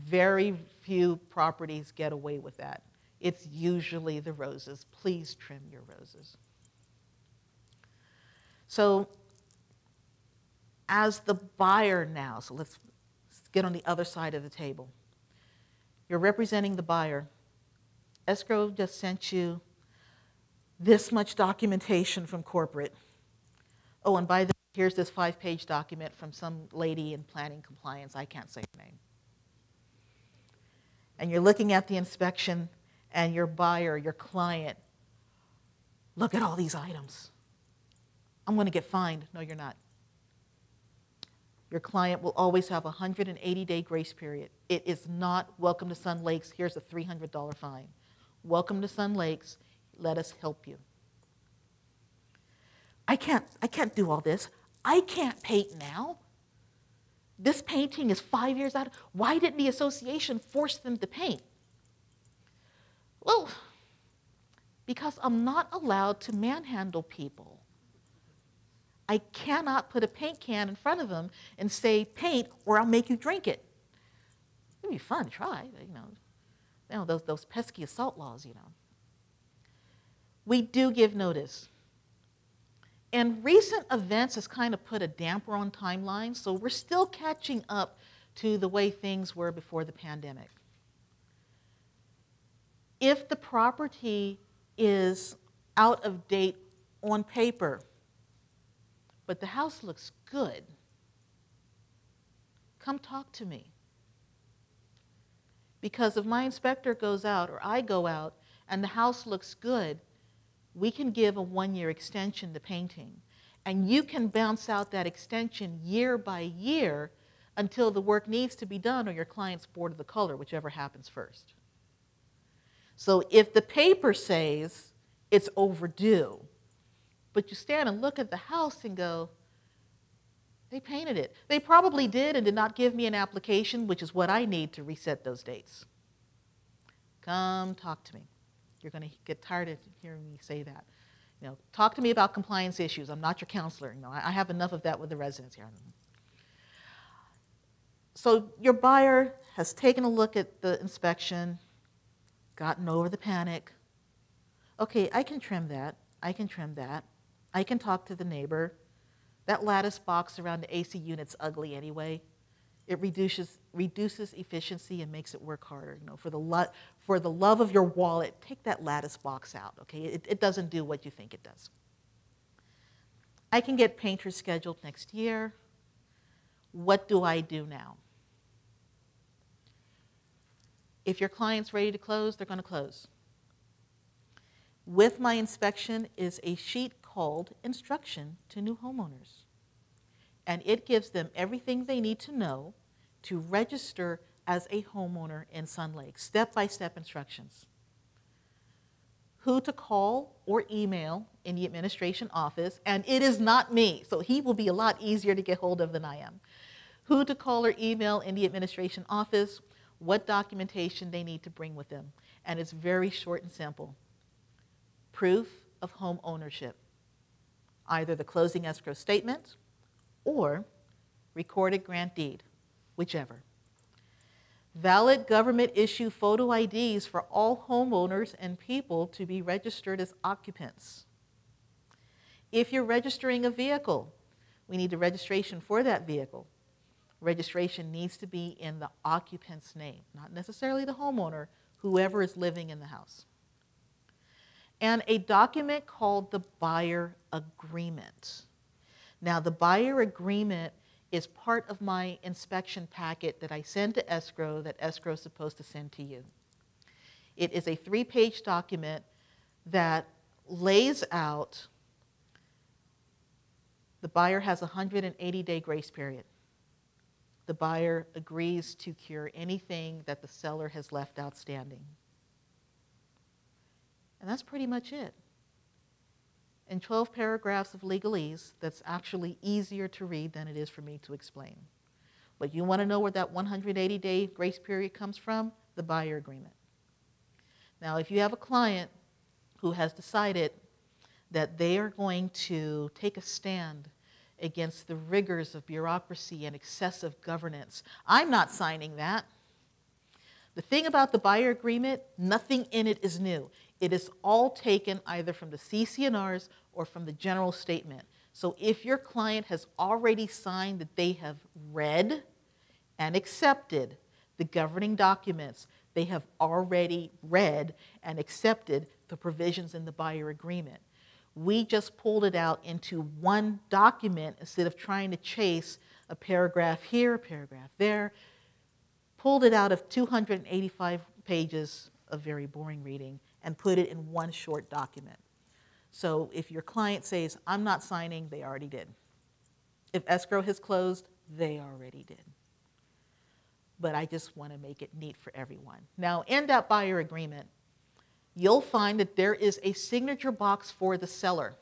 Very few properties get away with that. It's usually the roses. Please trim your roses. So as the buyer now, so let's get on the other side of the table. You're representing the buyer. Escrow just sent you this much documentation from corporate. Oh, and by the way, here's this 5-page document from some lady in planning compliance. I can't say her name. And you're looking at the inspection, and your buyer, your client, look at all these items. I'm going to get fined. No, you're not. Your client will always have a 180-day grace period. It is not welcome to Sun Lakes. Here's a $300 fine. Welcome to Sun Lakes. Let us help you. I can't do all this. I can't paint now. This painting is 5 years out. Why didn't the association force them to paint? Well, because I'm not allowed to manhandle people. I cannot put a paint can in front of them and say, paint, or I'll make you drink it. It'd be fun to try, you know, those pesky assault laws, you know. We do give notice. And recent events has kind of put a damper on timelines, so we're still catching up to the way things were before the pandemic. If the property is out of date on paper, but the house looks good, come talk to me. Because if my inspector goes out or I go out and the house looks good, we can give a 1-year extension to painting. And you can bounce out that extension year by year until the work needs to be done or your client's bored of the color, whichever happens first. So if the paper says it's overdue, but you stand and look at the house and go, they painted it. They probably did and did not give me an application, which is what I need to reset those dates. Come talk to me. You're going to get tired of hearing me say that. You know, talk to me about compliance issues. I'm not your counselor. You know, I have enough of that with the residents here. So your buyer has taken a look at the inspection, gotten over the panic. Okay, I can trim that. I can trim that. I can talk to the neighbor. That lattice box around the AC unit's ugly anyway. It reduces efficiency and makes it work harder. You know, for the love of your wallet, take that lattice box out. Okay, it doesn't do what you think it does. I can get painters scheduled next year. What do I do now? If your client's ready to close, they're going to close. With my inspection is a sheet called Instruction to New Homeowners. And it gives them everything they need to know to register as a homeowner in Sun Lake. Step-by-step instructions. Who to call or email in the administration office, and it is not me, so he will be a lot easier to get hold of than I am. Who to call or email in the administration office, what documentation they need to bring with them. And it's very short and simple. Proof of home ownership. either the closing escrow statement or recorded grant deed, whichever. Valid government issue photo IDs for all homeowners and people to be registered as occupants. If you're registering a vehicle, we need the registration for that vehicle. Registration needs to be in the occupant's name, not necessarily the homeowner, whoever is living in the house. And a document called the buyer agreement. Now, the buyer agreement is part of my inspection packet that I send to escrow that escrow is supposed to send to you. It is a 3-page document that lays out the buyer has a 180-day grace period. The buyer agrees to cure anything that the seller has left outstanding. And that's pretty much it. In 12 paragraphs of legalese, that's actually easier to read than it is for me to explain. But you want to know where that 180-day grace period comes from? The buyer agreement. Now, if you have a client who has decided that they are going to take a stand against the rigors of bureaucracy and excessive governance, I'm not signing that. The thing about the buyer agreement, nothing in it is new. It is all taken either from the CC&Rs or from the general statement. So if your client has already signed that they have read and accepted the governing documents, they have already read and accepted the provisions in the buyer agreement. We just pulled it out into one document instead of trying to chase a paragraph here, a paragraph there. Pulled it out of 285 pages of very boring reading and put it in one short document. So if your client says, I'm not signing, they already did. If escrow has closed, they already did. But I just want to make it neat for everyone. Now, in that buyer agreement, you'll find that there is a signature box for the seller.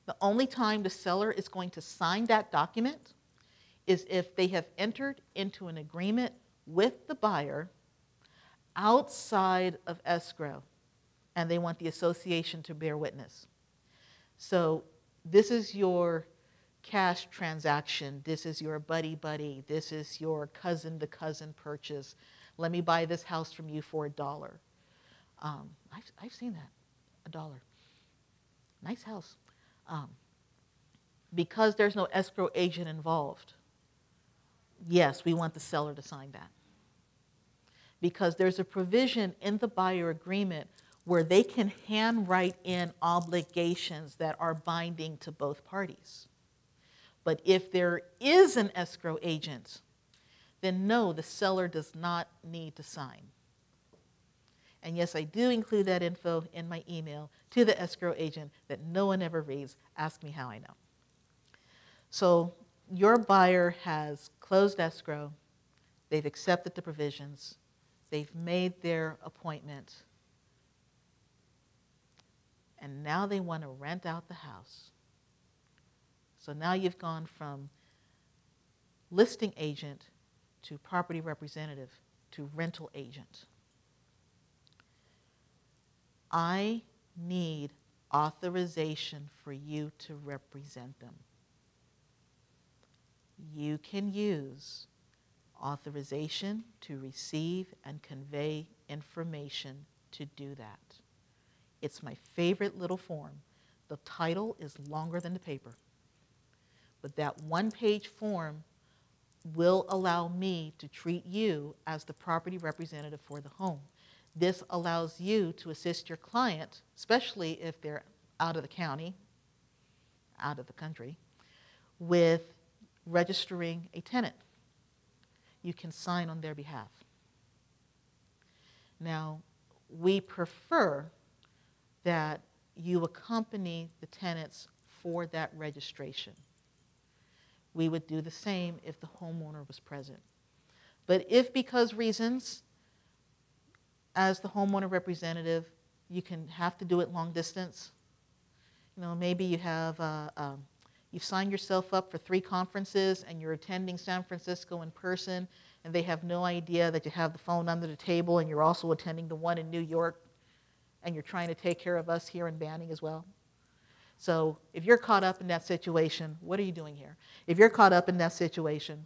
The only time the seller is going to sign that document is if they have entered into an agreement with the buyer outside of escrow and they want the association to bear witness. So this is your cash transaction. This is your buddy-buddy. This is your cousin-to-cousin purchase. Let me buy this house from you for $1. I've seen that, $1. Nice house. Because there's no escrow agent involved, yes, we want the seller to sign that. Because there's a provision in the buyer agreement where they can handwrite in obligations that are binding to both parties. But if there is an escrow agent, then no, the seller does not need to sign. And yes, I do include that info in my email to the escrow agent that no one ever reads. Ask me how I know. So your buyer has closed escrow. They've accepted the provisions. They've made their appointment. And now they want to rent out the house. So now you've gone from listing agent to property representative to rental agent. I need authorization for you to represent them. You can use authorization to receive and convey information to do that. It's my favorite little form. The title is longer than the paper. But that one-page form will allow me to treat you as the property representative for the home. This allows you to assist your client, especially if they're out of the county, out of the country, with registering a tenant. You can sign on their behalf. Now, we prefer that you accompany the tenants for that registration. We would do the same if the homeowner was present. But if because reasons, as the homeowner representative, you can have to do it long distance. You know, maybe you have, you've signed yourself up for 3 conferences and you're attending San Francisco in person and they have no idea that you have the phone under the table and you're also attending the one in New York and you're trying to take care of us here in Banning as well. So if you're caught up in that situation, what are you doing here? If you're caught up in that situation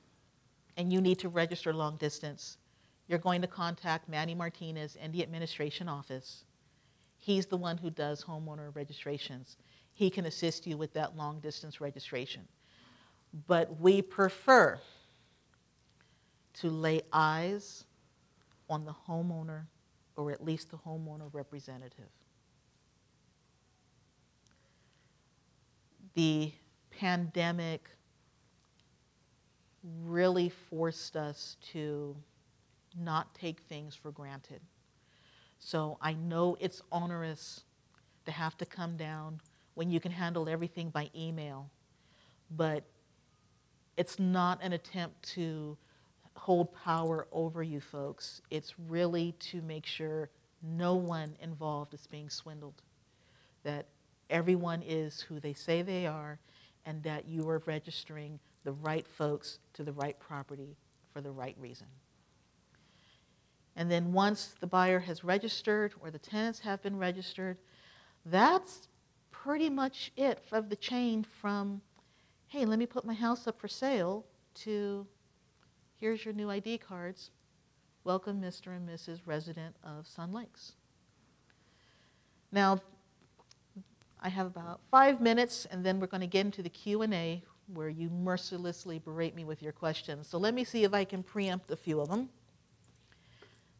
and you need to register long distance, you're going to contact Manny Martinez in the administration office. He's the one who does homeowner registrations. He can assist you with that long distance registration. But we prefer to lay eyes on the homeowner, or at least the homeowner representative. The pandemic really forced us to not take things for granted. So I know it's onerous to have to come down when you can handle everything by email, but it's not an attempt to hold power over you folks. It's really to make sure no one involved is being swindled, that everyone is who they say they are, and that you are registering the right folks to the right property for the right reason. And then once the buyer has registered or the tenants have been registered, that's pretty much it of the chain from, hey, let me put my house up for sale, to here's your new ID cards. Welcome, Mr. and Mrs. Resident of Sun Lakes. Now, I have about 5 minutes, and then we're going to get into the Q&A where you mercilessly berate me with your questions. So let me see if I can preempt a few of them.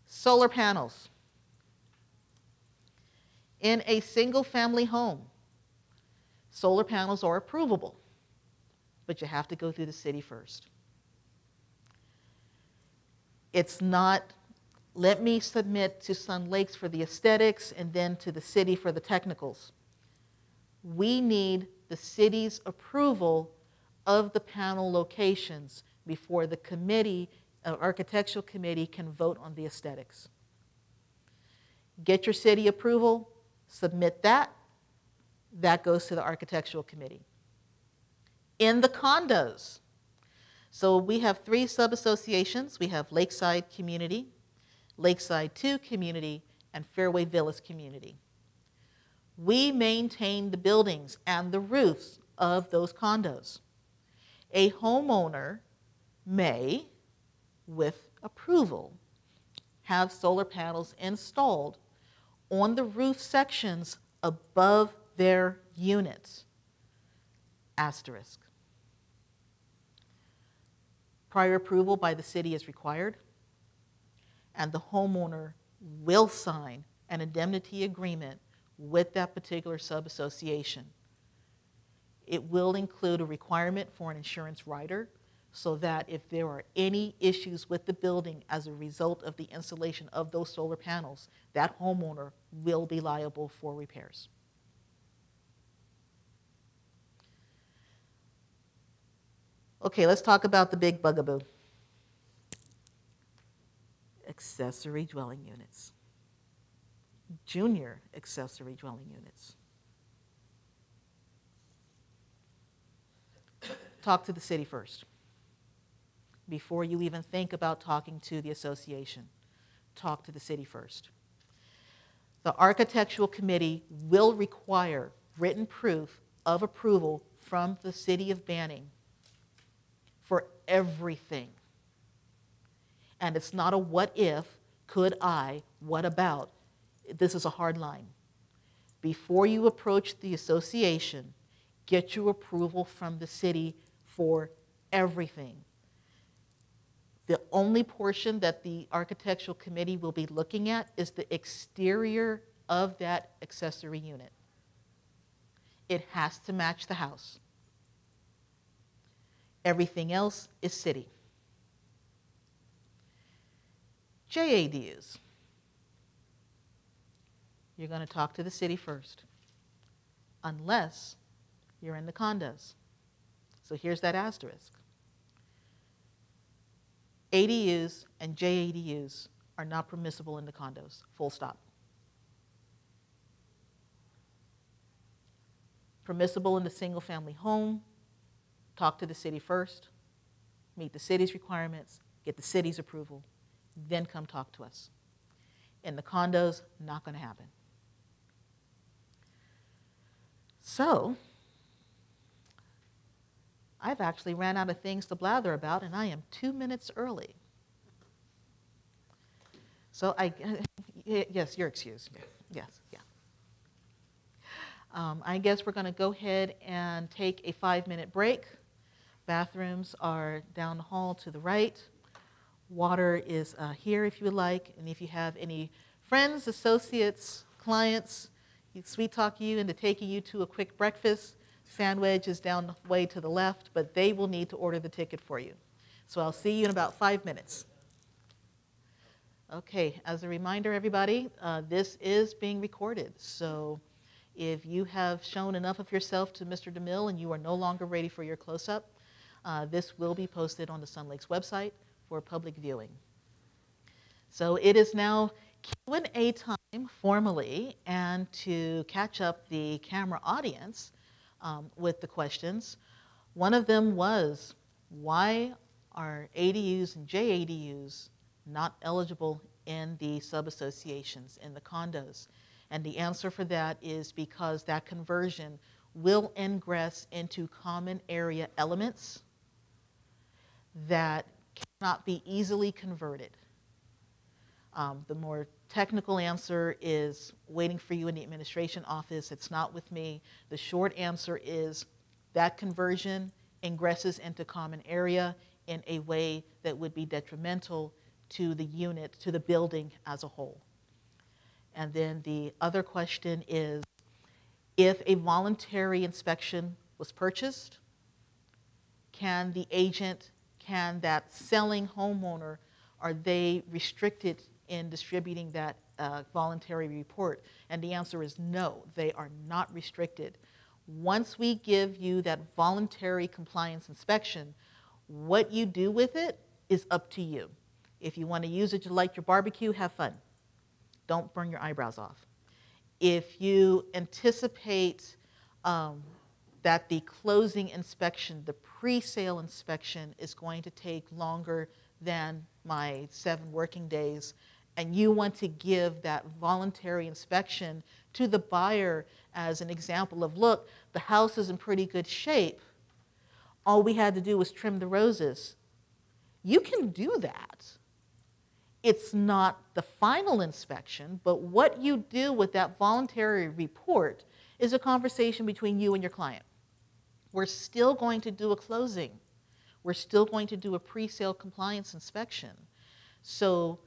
Solar panels. In a single-family home, solar panels are approvable, but you have to go through the city first. It's not, let me submit to Sun Lakes for the aesthetics and then to the city for the technicals. We need the city's approval of the panel locations before the committee, architectural committee, can vote on the aesthetics. Get your city approval, submit that. That goes to the architectural committee. In the condos, so we have 3 sub-associations. We have Lakeside Community, Lakeside 2 Community, and Fairway Villas Community. We maintain the buildings and the roofs of those condos. A homeowner may, with approval, have solar panels installed on the roof sections above their units. Asterisk. Prior approval by the city is required, and the homeowner will sign an indemnity agreement with that particular sub-association. It will include a requirement for an insurance rider, so that if there are any issues with the building as a result of the installation of those solar panels, that homeowner will be liable for repairs. Okay, let's talk about the big bugaboo. Accessory dwelling units. Junior accessory dwelling units. Talk to the city first. Before you even think about talking to the association, talk to the city first. The architectural committee will require written proof of approval from the city of Banning for everything. And it's not a what if, could I, what about. This is a hard line. Before you approach the association, get your approval from the city for everything. The only portion that the architectural committee will be looking at is the exterior of that accessory unit. It has to match the house. Everything else is city. JADUs. You're going to talk to the city first, unless you're in the condos. So here's that asterisk. ADUs and JADUs are not permissible in the condos, full stop. Permissible in the single-family home, talk to the city first, meet the city's requirements, get the city's approval, then come talk to us. In the condos, not going to happen. So, I've actually ran out of things to blather about, and I am 2 minutes early. So yes, you're excused. Yes, yeah. I guess we're going to go ahead and take a 5-minute break. Bathrooms are down the hall to the right. Water is here if you would like. And if you have any friends, associates, clients, sweet talk you into taking you to a quick breakfast, Sandwich is down the way to the left, but they will need to order the ticket for you. So I'll see you in about 5 minutes. Okay, as a reminder, everybody, this is being recorded. So if you have shown enough of yourself to Mr. DeMille and you are no longer ready for your close-up, this will be posted on the Sun Lakes website for public viewing. So it is now Q&A time formally, and to catch up the camera audience with the questions. One of them was, why are ADUs and JADUs not eligible in the sub-associations, in the condos? And the answer for that is because that conversion will ingress into common area elements that cannot be easily converted. The more technical answer is waiting for you in the administration office. It's not with me. The short answer is that conversion ingresses into common area in a way that would be detrimental to the unit, to the building as a whole. And then the other question is, if a voluntary inspection was purchased, can the agent, can that selling homeowner, are they restricted in distributing that voluntary report? And the answer is no, they are not restricted. Once we give you that voluntary compliance inspection, what you do with it is up to you. If you want to use it to light your barbecue, have fun. Don't burn your eyebrows off. If you anticipate that the closing inspection, the pre-sale inspection, is going to take longer than my 7 working days, and you want to give that voluntary inspection to the buyer as an example of, look, the house is in pretty good shape. All we had to do was trim the roses. You can do that. It's not the final inspection, but what you do with that voluntary report is a conversation between you and your client. We're still going to do a closing. We're still going to do a pre-sale compliance inspection. So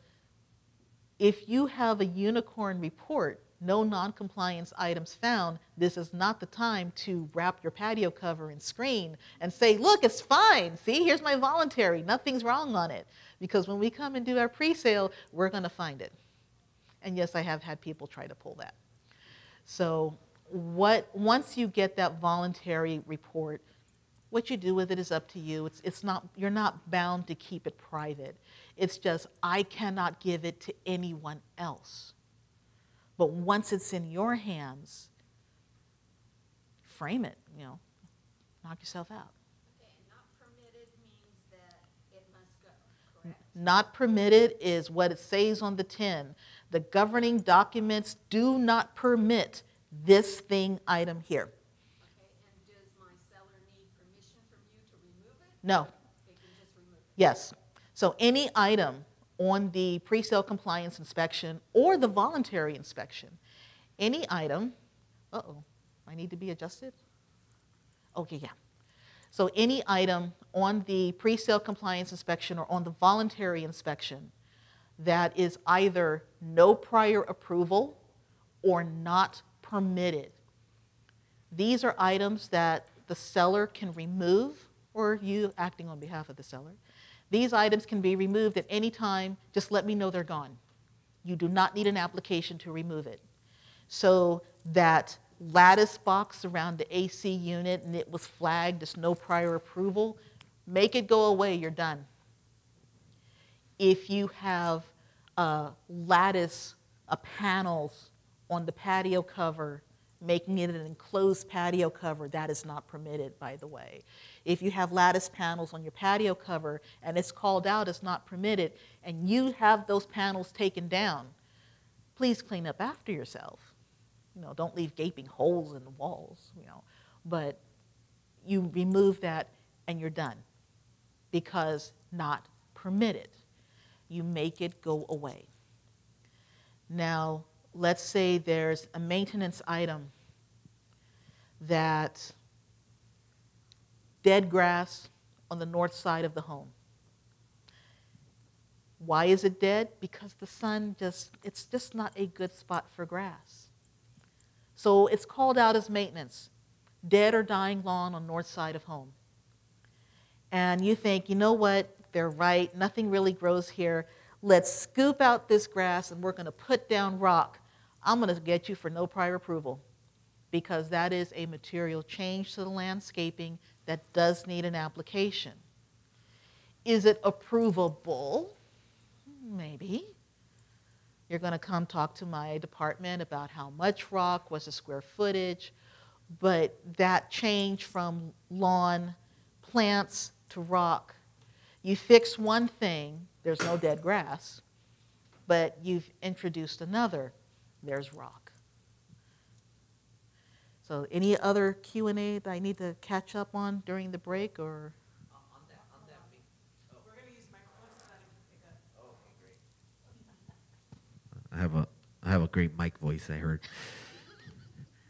if you have a unicorn report, no non-compliance items found, this is not the time to wrap your patio cover in screen and say, look, it's fine. See, here's my voluntary. Nothing's wrong on it. Because when we come and do our pre-sale, we're going to find it. And yes, I have had people try to pull that. So once you get that voluntary report, what you do with it is up to you. You're not bound to keep it private. It's just, I cannot give it to anyone else. But once it's in your hands, frame it, knock yourself out. Okay, and not permitted means that it must go, correct? Not permitted is what it says on the tin. The governing documents do not permit this thing item here. Okay, and does my seller need permission from you to remove it? No. They can just remove it? Yes. So any item on the pre-sale compliance inspection or the voluntary inspection, any item, I need to be adjusted? Okay, yeah. So any item on the pre-sale compliance inspection or on the voluntary inspection that is either no prior approval or not permitted, these are items that the seller can remove, or you acting on behalf of the seller. These items can be removed at any time. Just let me know they're gone. You do not need an application to remove it. So that lattice box around the AC unit and it was flagged as no prior approval, make it go away, you're done. If you have lattice panels on the patio cover, making it an enclosed patio cover, that is not permitted, by the way. If you have lattice panels on your patio cover and it's called out as not permitted and you have those panels taken down, please clean up after yourself. don't leave gaping holes in the walls, but you remove that and you're done because not permitted. You make it go away. Now, let's say there's a maintenance item that dead grass on the north side of the home. Why is it dead? Because the sun it's just not a good spot for grass. So it's called out as maintenance, dead or dying lawn on north side of home. And you think, you know what, they're right, nothing really grows here. Let's scoop out this grass and we're going to put down rock. I'm going to get you for no prior approval because that is a material change to the landscaping that does need an application. Is it approvable? Maybe. You're going to come talk to my department about how much rock, what's the square footage, but that change from lawn plants to rock, you fix one thing, there's no dead grass, but you've introduced another, there's rock. So any other Q&A that I need to catch up on during the break, or? We're going to use microphones so that it can pick up. Oh, okay, great. I have a great mic voice, I heard.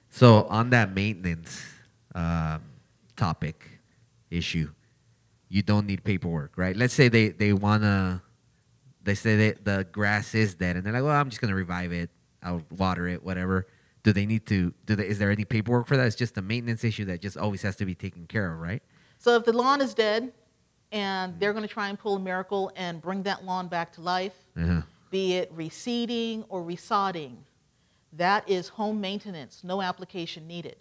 So on that maintenance topic issue, you don't need paperwork, right? Let's say they say that the grass is dead, and they're like, well, I'm just going to revive it. I'll water it, whatever. Do they need to, is there any paperwork for that? It's just a maintenance issue that just always has to be taken care of, right? So if the lawn is dead and they're going to try and pull a miracle and bring that lawn back to life, be it reseeding or resodding, that is home maintenance, no application needed.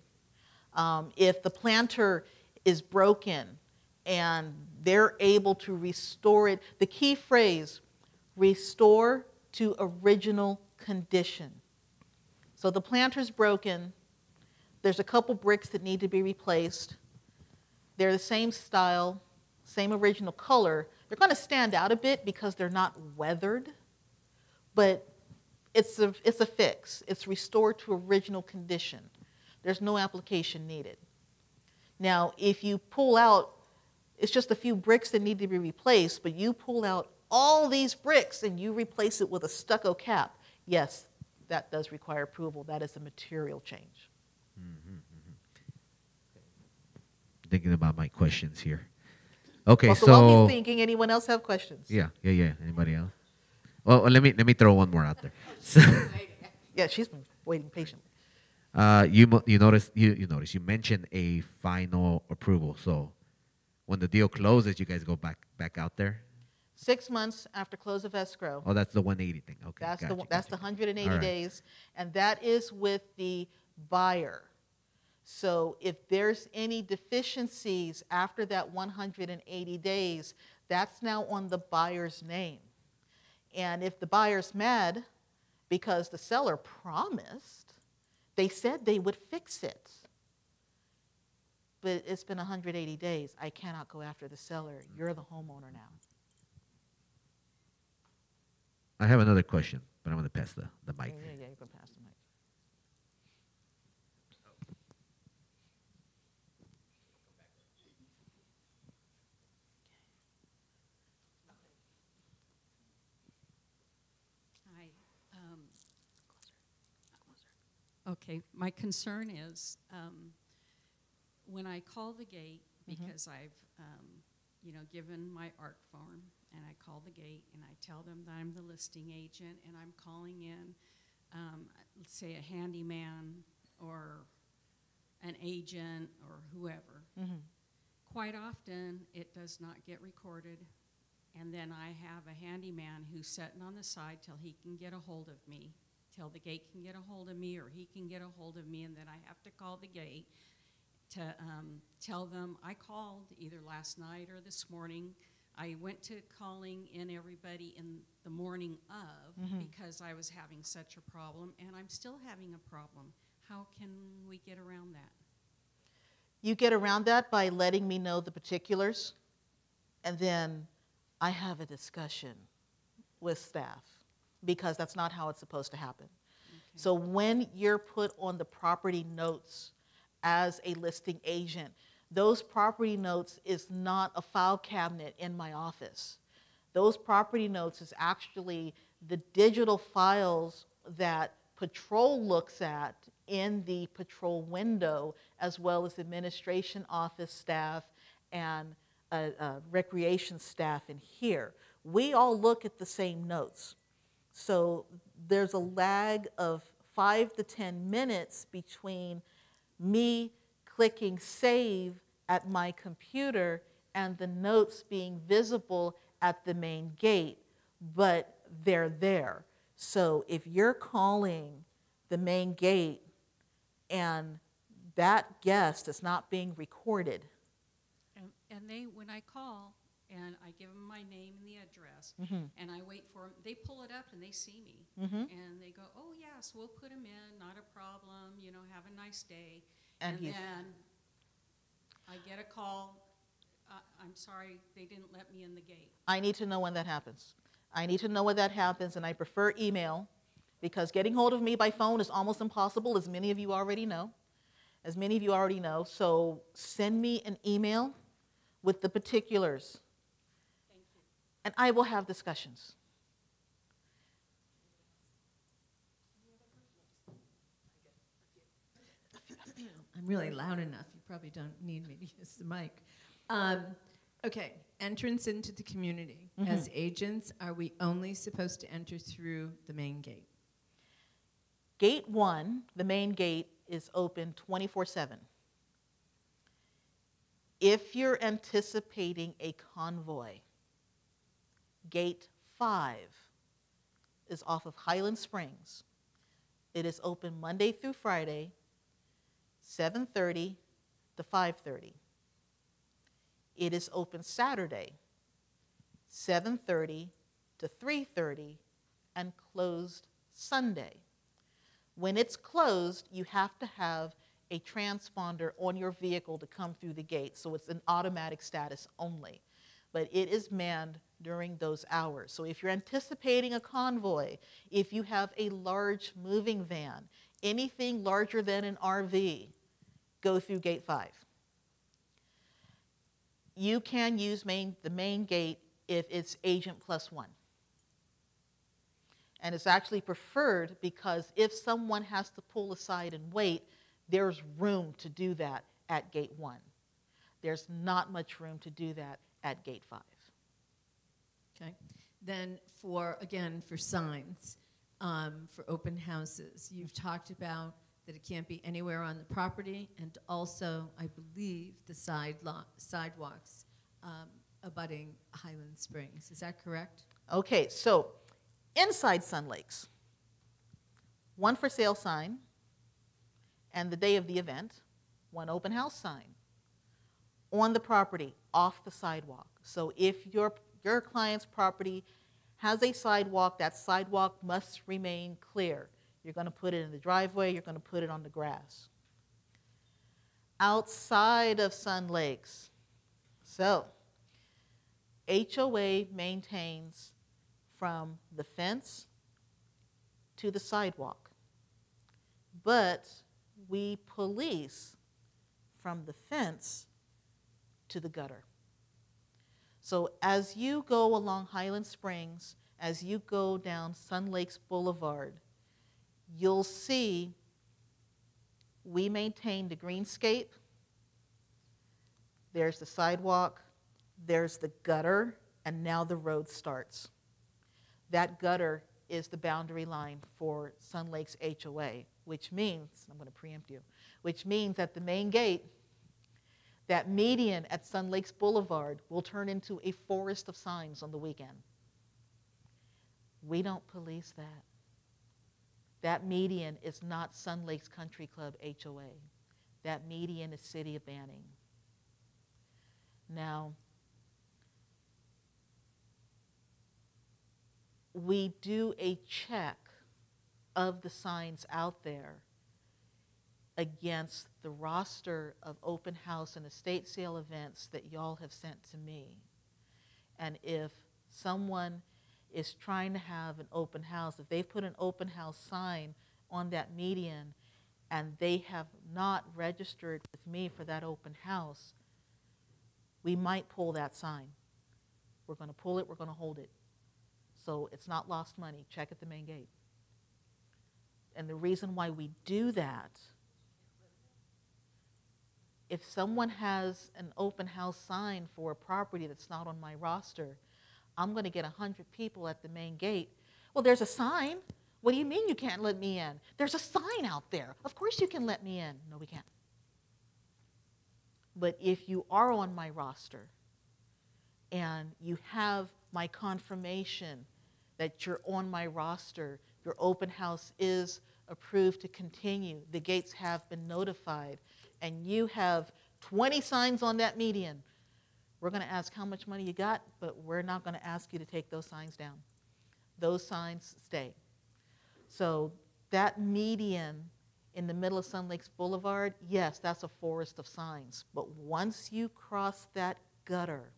If the planter is broken and they're able to restore it, the key phrase, restore to original condition. So the planter's broken, there's a couple bricks that need to be replaced. They're the same style, same original color. They're going to stand out a bit because they're not weathered, but it's a fix. It's restored to original condition. There's no application needed. Now, if you pull out, it's just a few bricks that need to be replaced, but you pull out all these bricks and you replace it with a stucco cap, yes, that does require approval. That is a material change. Thinking about my questions here. Okay, Well, so while he's thinking, anyone else have questions? yeah. Anybody else? Well, let me throw one more out there. So, Yeah, she's been waiting patiently. you mentioned a final approval. So when the deal closes, you guys go back out there. 6 months after close of escrow. Oh, that's the 180 thing. Okay, That's gotcha, that's the gotcha. 180 All right. days, and that is with the buyer. So if there's any deficiencies after that 180 days, that's now on the buyer's name. And if the buyer's mad because the seller promised, they said they would fix it, but it's been 180 days. I cannot go after the seller. You're the homeowner now. I have another question, but I'm going to pass the mic. Yeah, you can pass the mic. Hi. Okay, my concern is when I call the gate, because I've given my ARC form, and I call the gate and I tell them that I'm the listing agent and I'm calling in, let's say a handyman or an agent or whoever. Quite often it does not get recorded, and then I have a handyman who's sitting on the side till he can get a hold of me, till the gate can get a hold of me or he can get a hold of me, and then I have to call the gate to tell them I called either last night or this morning. I went to calling in everybody in the morning of because I was having such a problem, and I'm still having a problem. How can we get around that? You get around that by letting me know the particulars, and then I have a discussion with staff, because that's not how it's supposed to happen. So when you're put on the property notes as a listing agent, those property notes is not a file cabinet in my office. Those property notes is actually the digital files that patrol looks at in the patrol window, as well as administration office staff and recreation staff in here. We all look at the same notes. So there's a lag of 5 to 10 minutes between me clicking save at my computer and the notes being visible at the main gate, but they're there. So if you're calling the main gate and that guest is not being recorded, And they, when I call and I give them my name and the address, and I wait for them, they pull it up and they see me. And they go, oh, yes, we'll put them in, not a problem, you know, have a nice day. And And then I get a call, I'm sorry, they didn't let me in the gate. I need to know when that happens. I need to know when that happens, and I prefer email because getting hold of me by phone is almost impossible, as many of you already know. So send me an email with the particulars, and I will have discussions. I'm really loud enough. You probably don't need me to use the mic. Okay, entrance into the community. As agents, are we only supposed to enter through the main gate? Gate 1, the main gate, is open 24/7. If you're anticipating a convoy, Gate 5 is off of Highland Springs. It is open Monday through Friday, 7:30 to 5:30. It is open Saturday, 7:30 to 3:30, and closed Sunday. When it's closed, you have to have a transponder on your vehicle to come through the gate, so it's an automatic status only. But it is manned during those hours. So if you're anticipating a convoy, if you have a large moving van, anything larger than an RV, go through Gate 5. You can use the main gate if it's agent +1. And it's actually preferred because if someone has to pull aside and wait, there's room to do that at Gate 1. There's not much room to do that at Gate 5. Okay. Then for signs, for open houses, you've talked about that it can't be anywhere on the property, and also, I believe, the sidewalks abutting Highland Springs. Is that correct? Okay, so inside Sun Lakes, one for sale sign, and the day of the event, one open house sign. On the property, off the sidewalk. So if your client's property has a sidewalk, that sidewalk must remain clear. You're going to put it in the driveway, you're going to put it on the grass. Outside of Sun Lakes, so HOA maintains from the fence to the sidewalk, but we police from the fence to the gutter. So as you go along Highland Springs, as you go down Sun Lakes Boulevard, you'll see we maintain the greenscape. There's the sidewalk, there's the gutter, and now the road starts. That gutter is the boundary line for Sun Lakes HOA, which means, I'm going to preempt you, which means that the main gate, that median at Sun Lakes Boulevard will turn into a forest of signs on the weekend. We don't police that. That median is not Sun Lakes Country Club HOA. That median is City of Banning. Now, we do a check of the signs out there against the roster of open house and estate sale events that y'all have sent to me. And if someone is trying to have an open house, if they've put an open house sign on that median and they have not registered with me for that open house, we might pull that sign. We're going to pull it, we're going to hold it. So it's not lost money. Check at the main gate. And the reason why we do that, if someone has an open house sign for a property that's not on my roster, I'm going to get 100 people at the main gate. Well, there's a sign. What do you mean you can't let me in? There's a sign out there. Of course you can let me in. No, we can't. But if you are on my roster and you have my confirmation that you're on my roster, your open house is approved to continue, the gates have been notified, and you have 20 signs on that median, we're going to ask how much money you got, but we're not going to ask you to take those signs down. Those signs stay. So that median in the middle of Sun Lakes Boulevard, yes, that's a forest of signs. But once you cross that gutter,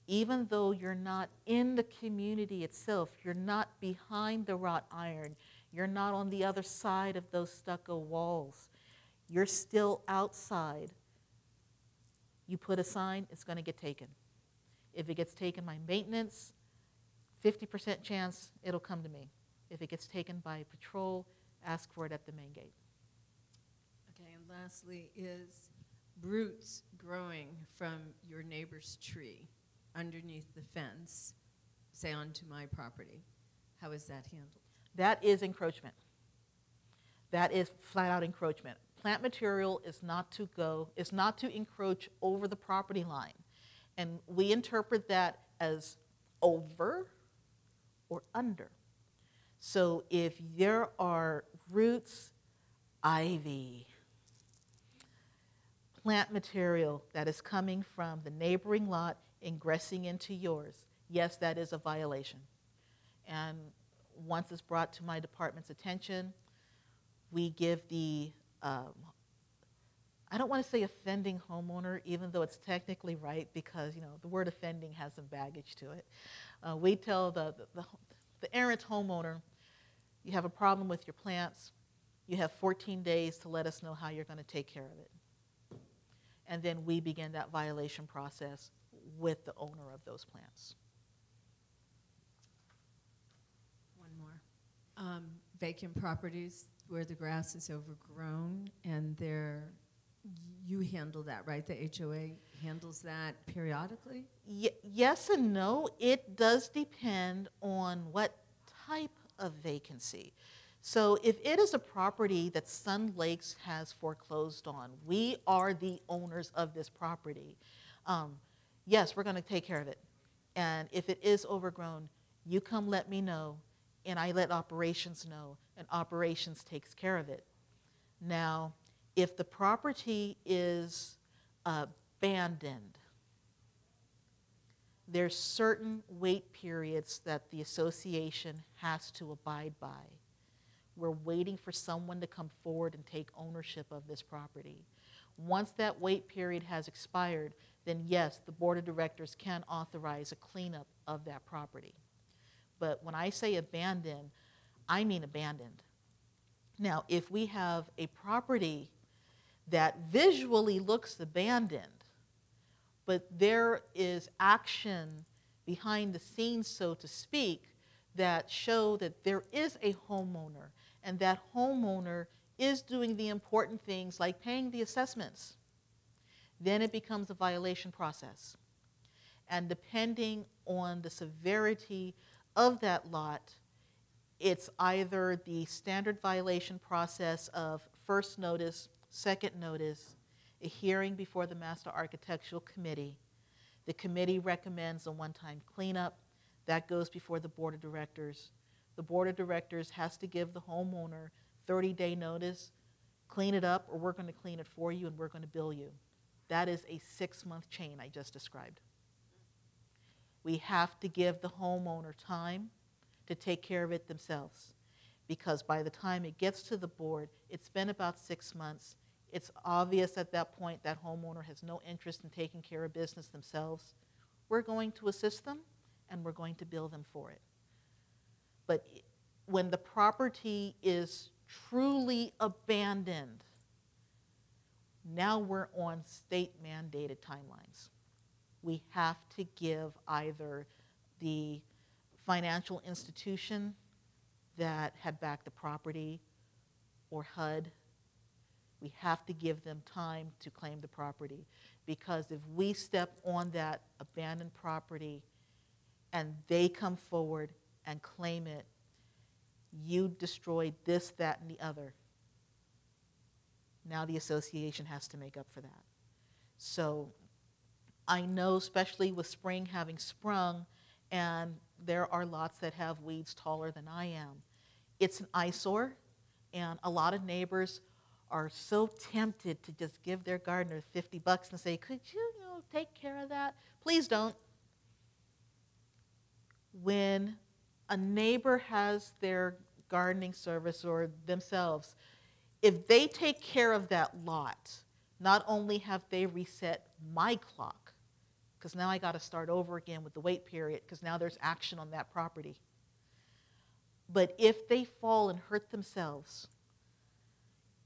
even though you're not in the community itself, you're not behind the wrought iron, you're not on the other side of those stucco walls, you're still outside. You put a sign, it's going to get taken. If it gets taken by maintenance, 50% chance it'll come to me. If it gets taken by patrol, ask for it at the main gate. Okay, and lastly, is roots growing from your neighbor's tree underneath the fence, say onto my property? How is that handled? That is encroachment. That is flat out encroachment. Plant material is not to encroach over the property line. And we interpret that as over or under. So if there are roots, ivy, plant material that is coming from the neighboring lot ingressing into yours, yes, that is a violation. And once it's brought to my department's attention, we give the, I don't want to say offending homeowner, even though it's technically right, because the word offending has some baggage to it. We tell the errant homeowner, you have a problem with your plants, you have 14 days to let us know how you're going to take care of it. And then we begin that violation process with the owner of those plants. One more. Vacant properties where the grass is overgrown and you handle that, right? The HOA handles that periodically? Yes and no. It does depend on what type of vacancy. So if it is a property that Sun Lakes has foreclosed on, we are the owners of this property. Yes, we're going to take care of it. And if it is overgrown, you come let me know, and I let operations know, and operations takes care of it. Now, if the property is abandoned, there's certain wait periods that the association has to abide by. We're waiting for someone to come forward and take ownership of this property. Once that wait period has expired, then yes, the board of directors can authorize a cleanup of that property. But when I say abandoned, I mean abandoned. Now, if we have a property that visually looks abandoned, but there is action behind the scenes, so to speak, that show that there is a homeowner, and that homeowner is doing the important things like paying the assessments, then it becomes a violation process. And depending on the severity of that lot, it's either the standard violation process of first notice, second notice, a hearing before the Master Architectural Committee. The committee recommends a one-time cleanup. That goes before the board of directors. The board of directors has to give the homeowner 30-day notice, clean it up, or we're going to clean it for you and we're going to bill you. That is a 6-month chain I just described. We have to give the homeowner time to take care of it themselves, because by the time it gets to the board, it's been about 6 months. It's obvious at that point that homeowner has no interest in taking care of business themselves. We're going to assist them, and we're going to bill them for it. But when the property is truly abandoned, now we're on state mandated timelines. We have to give either the financial institution that had backed the property or HUD, we have to give them time to claim the property. Because if we step on that abandoned property and they come forward and claim it, you destroyed this, that, and the other. Now the association has to make up for that. So I know, especially with spring having sprung, and there are lots that have weeds taller than I am. It's an eyesore, and a lot of neighbors are so tempted to just give their gardener $50 and say, could you, take care of that? Please don't. When a neighbor has their gardening service or themselves, if they take care of that lot, not only have they reset my clock, because now I got to start over again with the wait period, because now there's action on that property. But if they fall and hurt themselves,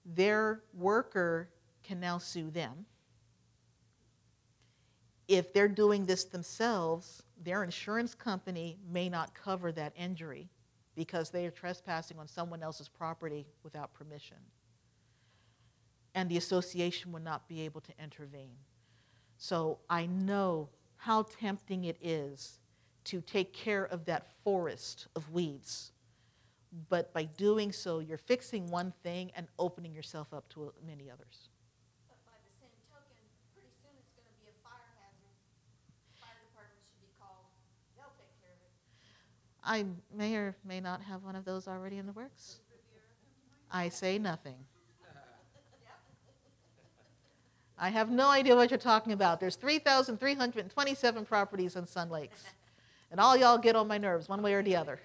their worker can now sue them. If they're doing this themselves, their insurance company may not cover that injury because they are trespassing on someone else's property without permission. And the association would not be able to intervene. So I know how tempting it is to take care of that forest of weeds. But by doing so, you're fixing one thing and opening yourself up to many others. But by the same token, pretty soon it's going to be a fire hazard. Fire department should be called. They'll take care of it. I may or may not have one of those already in the works. I say nothing. I have no idea what you're talking about. There's 3,327 properties in Sun Lakes. And all y'all get on my nerves, one way or the other.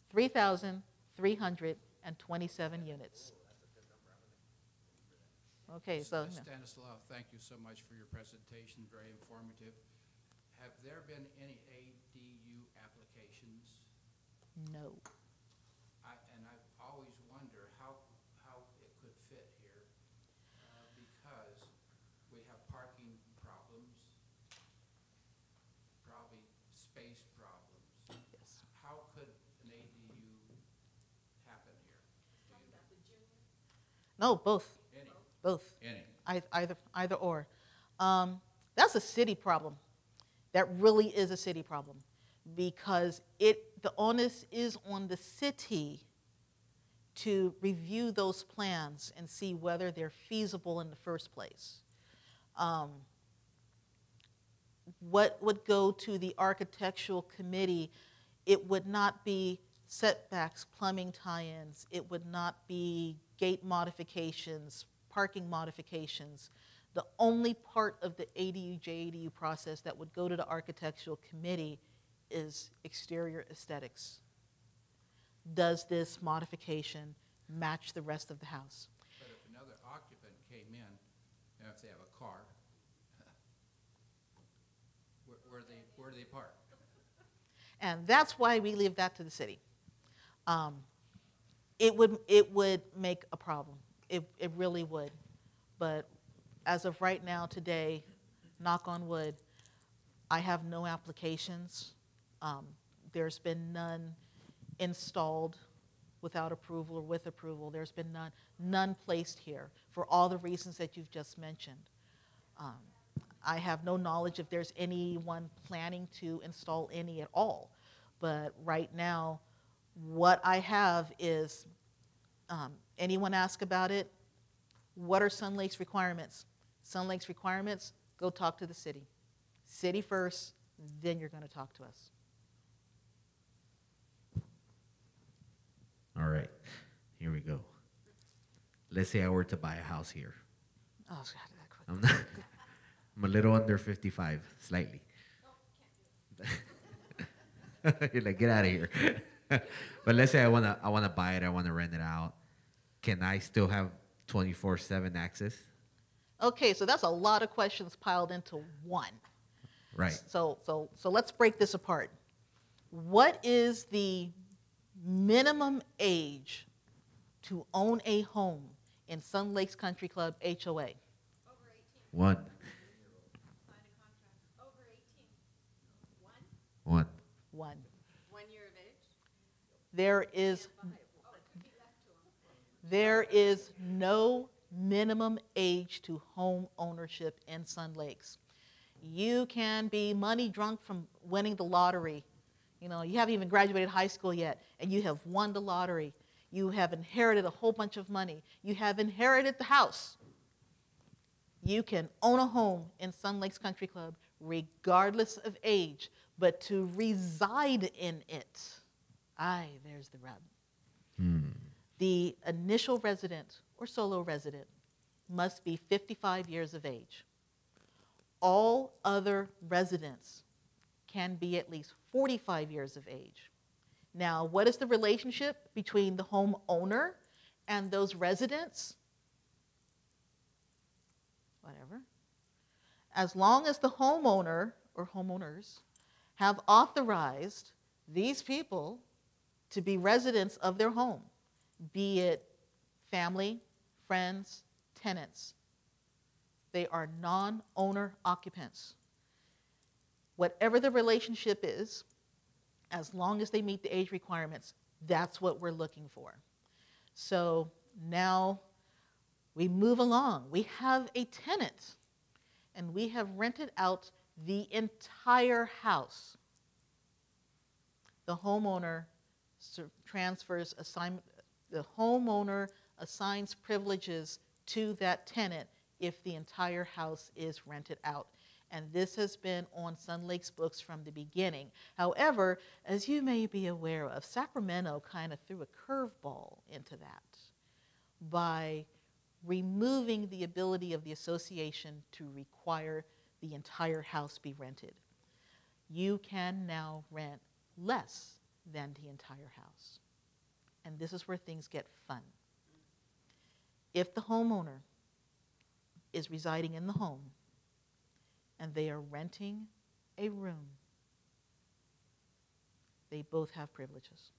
3,327 units. Okay, so. Ms. Stanislaw, thank you so much for your presentation, very informative. Have there been any ADU applications? No. And I always wonder how it could fit here because we have parking problems, probably space problems. Yes. How could an ADU happen here? No, both. Any? Both. Any? Either or. That's a city problem. That really is a city problem because the onus is on the city to review those plans and see whether they're feasible in the first place. What would go to the architectural committee, it would not be setbacks, plumbing tie-ins, it would not be gate modifications, parking modifications. The only part of the ADU, JADU process that would go to the architectural committee is exterior aesthetics. Does this modification match the rest of the house? But if another occupant came in, and if they have a car, where do they park? And that's why we leave that to the city. It would make a problem. It really would. But as of right now, today, knock on wood, I have no applications. There's been none installed without approval or with approval. There's been none placed here for all the reasons that you've just mentioned. I have no knowledge if there's anyone planning to install any at all. But right now, what I have is, anyone ask about it, what are Sun Lake's requirements? Sun Lake's requirements, go talk to the city. City first, then you're going to talk to us. All right, here we go. Let's say I were to buy a house here. Oh, God, that quick. I'm a little under 55, slightly. You're like, get out of here. But let's say I wanna buy it, I wanna rent it out. Can I still have 24/7 access? Okay, so that's a lot of questions piled into one. Right. So let's break this apart. What is the minimum age to own a home in Sun Lakes Country Club HOA? Over 18. One. Sign a contract. Over 18. One? One. 1. 1 year of age? There is, Oh, it could be left to them. there is no minimum age to home ownership in Sun Lakes. You can be money drunk from winning the lottery. You know, you haven't even graduated high school yet, and you have won the lottery. You have inherited a whole bunch of money. You have inherited the house. You can own a home in Sun Lakes Country Club regardless of age, but to reside in it, there's the rub. The initial resident or solo resident must be 55 years of age. All other residents can be at least 45 years of age. Now, what is the relationship between the homeowner and those residents? Whatever. As long as the homeowner or homeowners have authorized these people to be residents of their home, be it family, friends, tenants, they are non-owner occupants. Whatever the relationship is, as long as they meet the age requirements, that's what we're looking for. So now we move along. We have a tenant, and we have rented out the entire house. The homeowner transfers assignment, the homeowner assigns privileges to that tenant if the entire house is rented out. And this has been on Sun Lake's books from the beginning. However, as you may be aware of, Sacramento kind of threw a curveball into that by removing the ability of the association to require the entire house be rented. You can now rent less than the entire house. And this is where things get fun. If the homeowner is residing in the home and they are renting a room, they both have privileges.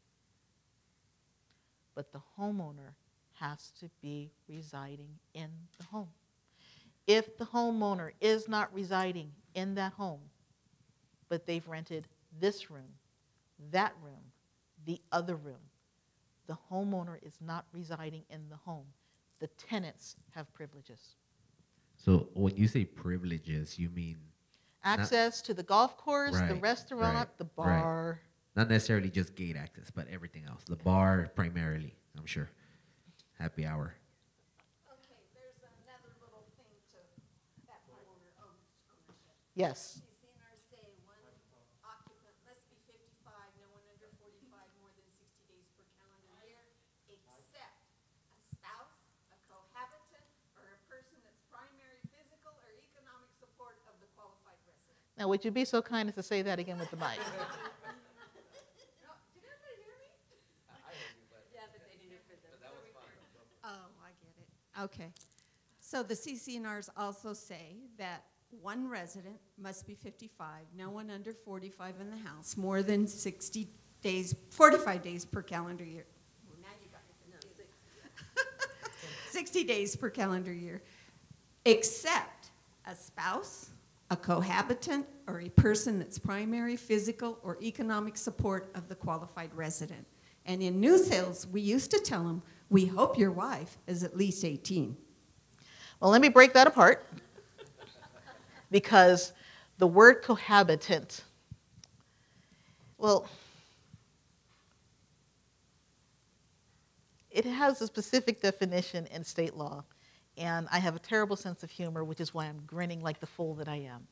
But the homeowner has to be residing in the home. If the homeowner is not residing in that home, but they've rented this room, that room, the other room, the homeowner is not residing in the home. The tenants have privileges. So when you say privileges, you mean Access to the golf course, the Right, restaurant, right, the right. bar. not necessarily just gate access, but everything else. The bar primarily, I'm sure. Happy hour. Okay, there's another little thing to that homeowner ownership. Yes. CCNRs say one occupant must be 55, no one under 45, more than 60 days per calendar year, except a spouse, a cohabitant, or a person that's primary physical or economic support of the qualified resident. Now, would you be so kind as to say that again with the mic? No, did everybody hear me? Yeah, but they didn't hear them. Oh, I get it. Okay. So the CCNRs also say that one resident must be 55, no one under 45 in the house, more than 60 days, 45 days per calendar year. Well, now you got me confused. 60 days per calendar year, except a spouse, a cohabitant, or a person that's primary physical or economic support of the qualified resident. And in new sales, we used to tell them, we hope your wife is at least 18. Well, let me break that apart because the word cohabitant, well, it has a specific definition in state law, and I have a terrible sense of humor, which is why I'm grinning like the fool that I am.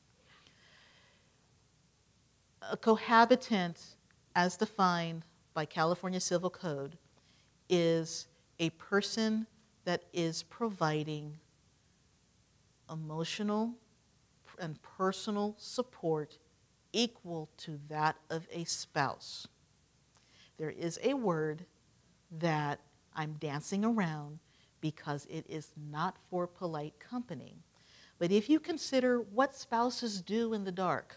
A cohabitant, as defined by California Civil Code, is a person that is providing emotional and personal support equal to that of a spouse. There is a word that I'm dancing around because it is not for polite company. But if you consider what spouses do in the dark,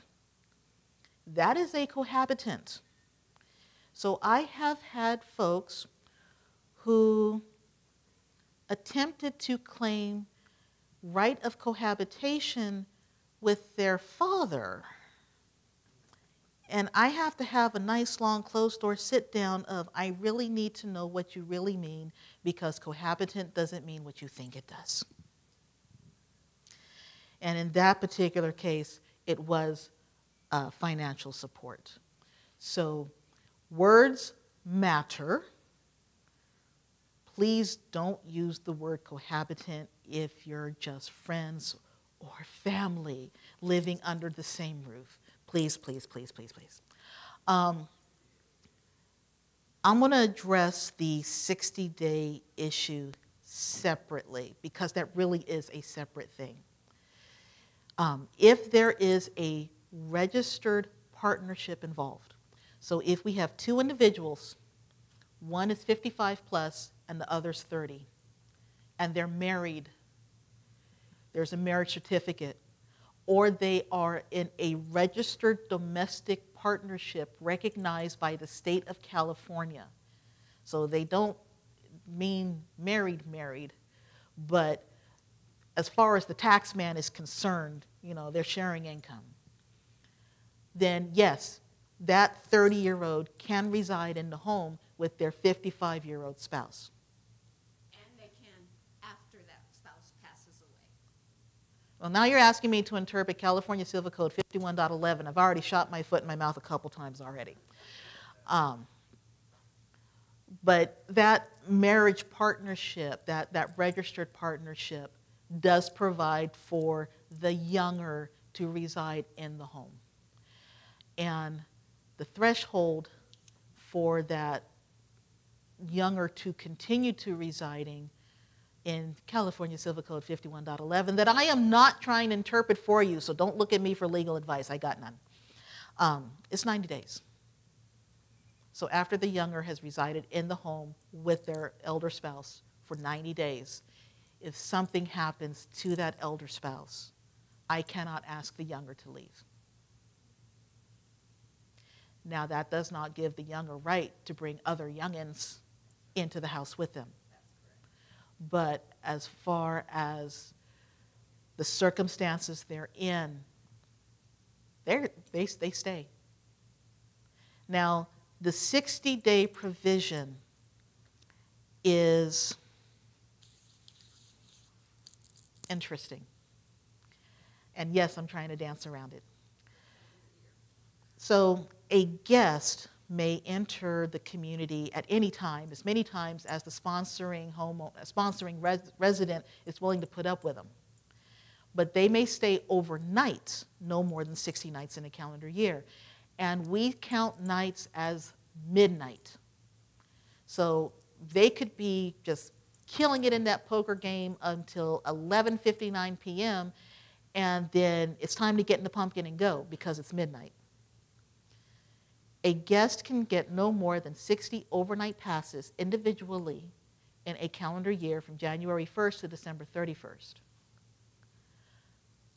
that is a cohabitant. So I have had folks who attempted to claim right of cohabitation with their father. And I have to have a nice long closed door sit down of, I really need to know what you really mean, because cohabitant doesn't mean what you think it does. And in that particular case, it was financial support. So words matter. Please don't use the word cohabitant if you're just friends or family living under the same roof. Please, please, please, please, please. I'm going to address the 60-day issue separately, because that really is a separate thing. If there is a registered partnership involved, so if we have two individuals, one is 55 plus and the other's 30, and they're married, there's a marriage certificate, or they are in a registered domestic partnership recognized by the state of California. So they don't mean married, but as far as the tax man is concerned, you know, they're sharing income. Then yes, that 30-year-old can reside in the home with their 55-year-old spouse. And they can after that spouse passes away. Well, now you're asking me to interpret California Civil Code 51.11. I've already shot my foot in my mouth a couple times already. But that marriage partnership, that registered partnership, does provide for the younger to reside in the home. And the threshold for that younger to continue to residing in California Civil Code 51.11 that I am not trying to interpret for you, so don't look at me for legal advice. I got none. It's 90 days. So after the younger has resided in the home with their elder spouse for 90 days, if something happens to that elder spouse, I cannot ask the younger to leave. Now, that does not give the younger right to bring other youngins into the house with them. But as far as the circumstances they're in, they stay. Now, the 60-day provision is interesting. And yes, I'm trying to dance around it. So a guest may enter the community at any time, as many times as the sponsoring resident is willing to put up with them. But they may stay overnight, no more than 60 nights in a calendar year. And we count nights as midnight. So they could be just killing it in that poker game until 11:59 p.m., and then it's time to get in the pumpkin and go because it's midnight. A guest can get no more than 60 overnight passes individually in a calendar year from January 1st to December 31st,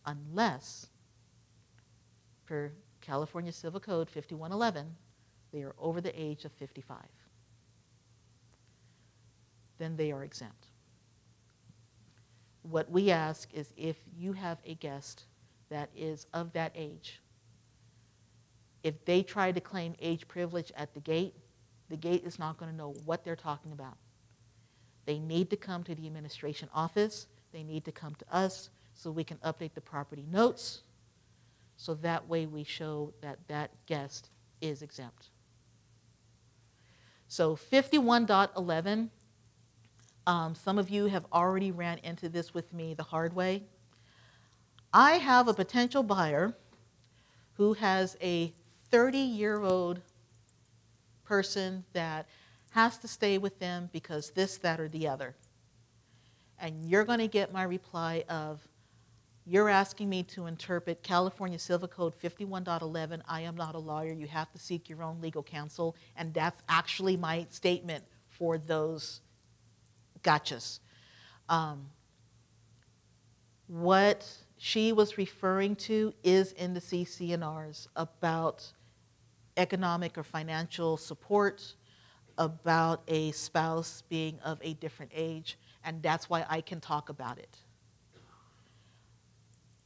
unless, per California Civil Code 51.11, they are over the age of 55. Then they are exempt. What we ask is if you have a guest that is of that age, if they try to claim age privilege at the gate is not going to know what they're talking about. They need to come to the administration office. They need to come to us so we can update the property notes, so that way we show that that guest is exempt. So 51.11, some of you have already ran into this with me the hard way. I have a potential buyer who has a 30-year-old person that has to stay with them because this, that, or the other. And you're going to get my reply of, you're asking me to interpret California Civil Code 51.11. I am not a lawyer. You have to seek your own legal counsel. And that's actually my statement for those gotchas. What she was referring to is in the CC&Rs about economic or financial support, about a spouse being of a different age, and that's why I can talk about it.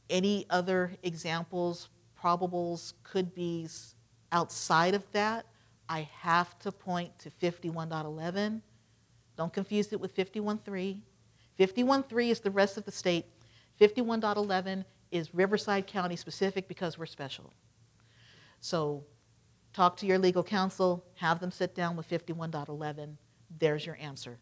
Any other examples, probables, could be's outside of that, I have to point to 51.11. Don't confuse it with 51.3. 51.3 is the rest of the state. 51.11 is Riverside County specific because we're special. So talk to your legal counsel, have them sit down with 51.11. There's your answer.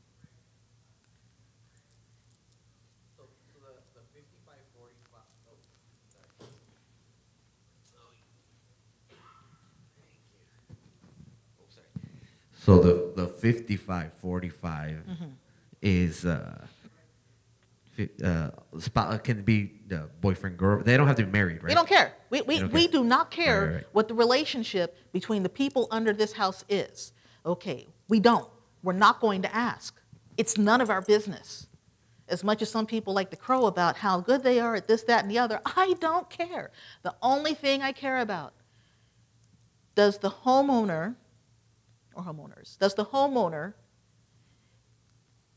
So the 55-45 is can be the boyfriend girl. They don't have to be married, right? We don't care. We don't we care. do not care Right. what the relationship between the people under this house is. Okay, we don't. We're not going to ask. It's none of our business. As much as some people like to crow about how good they are at this, that, and the other, I don't care. The only thing I care about, does the homeowner or homeowners, does the homeowner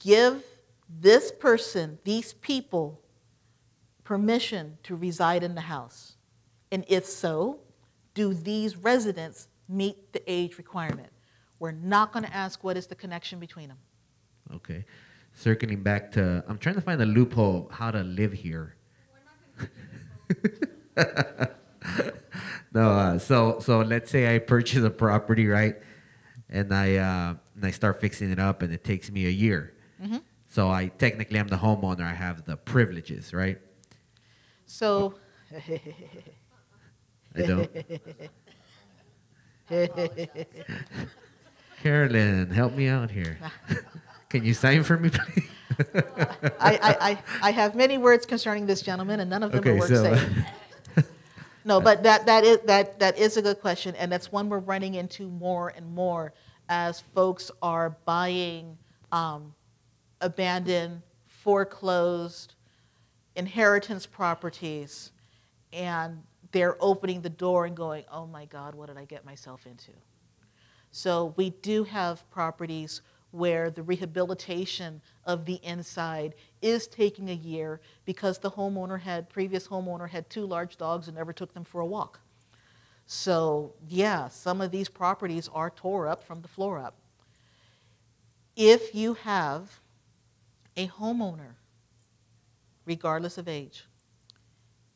give this person, these people, permission to reside in the house? And if so, do these residents meet the age requirement? We're not going to ask what is the connection between them. Okay. Circling back to, I'm trying to find a loophole how to live here. No, so let's say I purchase a property, right? And I start fixing it up, and it takes me a year. Mhm. So I technically I'm the homeowner. I have the privileges, right? So, I don't. Carolyn, help me out here. Can you sign for me, please? I have many words concerning this gentleman, and none of them are Okay, worth so saying. No, but that is a good question, and that's one we're running into more and more as folks are buying abandoned, foreclosed, inheritance properties, and they're opening the door and going, oh my God, what did I get myself into? So we do have properties where the rehabilitation of the inside is taking a year because the previous homeowner had 2 large dogs and never took them for a walk. So yeah, some of these properties are tore up from the floor up. If you have a homeowner, regardless of age,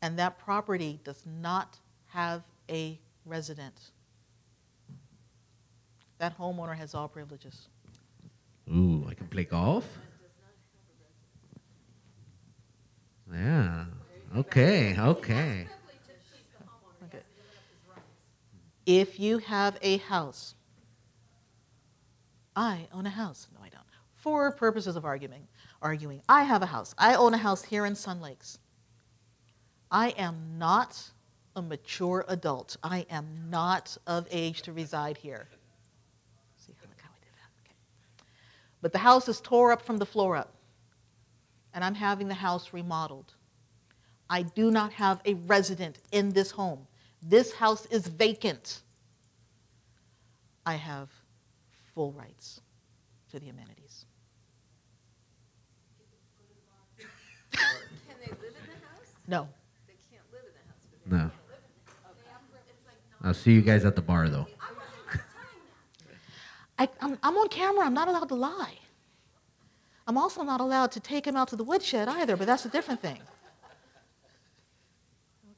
and that property does not have a resident, that homeowner has all privileges. Ooh, I can play golf? Yeah. Okay. Okay. If you have a house, I own a house. No, I don't. For purposes of arguing, I have a house. I own a house here in Sun Lakes. I am not a mature adult. I am not of age to reside here. See, look how I did that. Okay. But the house is tore up from the floor up, and I'm having the house remodeled. I do not have a resident in this home. This house is vacant. I have full rights to the amenities. Can they live in the house? No. They can't live in the house, but they No. can live in it. It's like I'll see you guys at the bar, though. I wasn't telling that. I'm on camera. I'm not allowed to lie. I'm also not allowed to take him out to the woodshed either, but that's a different thing.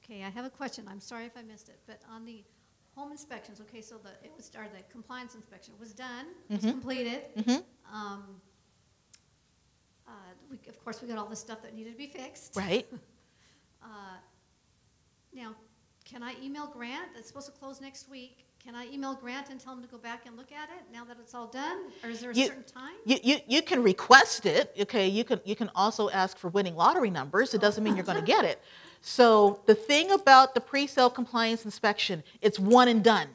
Okay, I have a question. I'm sorry if I missed it, but on the home inspections, okay, so the compliance inspection was done, was completed. Of course, we got all the stuff that needed to be fixed. Right? Now, can I email Grant? It's supposed to close next week. Can I email Grant and tell him to go back and look at it now that it's all done? Or is there a certain time? You can request it, okay? You can also ask for winning lottery numbers. It doesn't mean you're going to get it. So the thing about the pre-sale compliance inspection, it's one and done.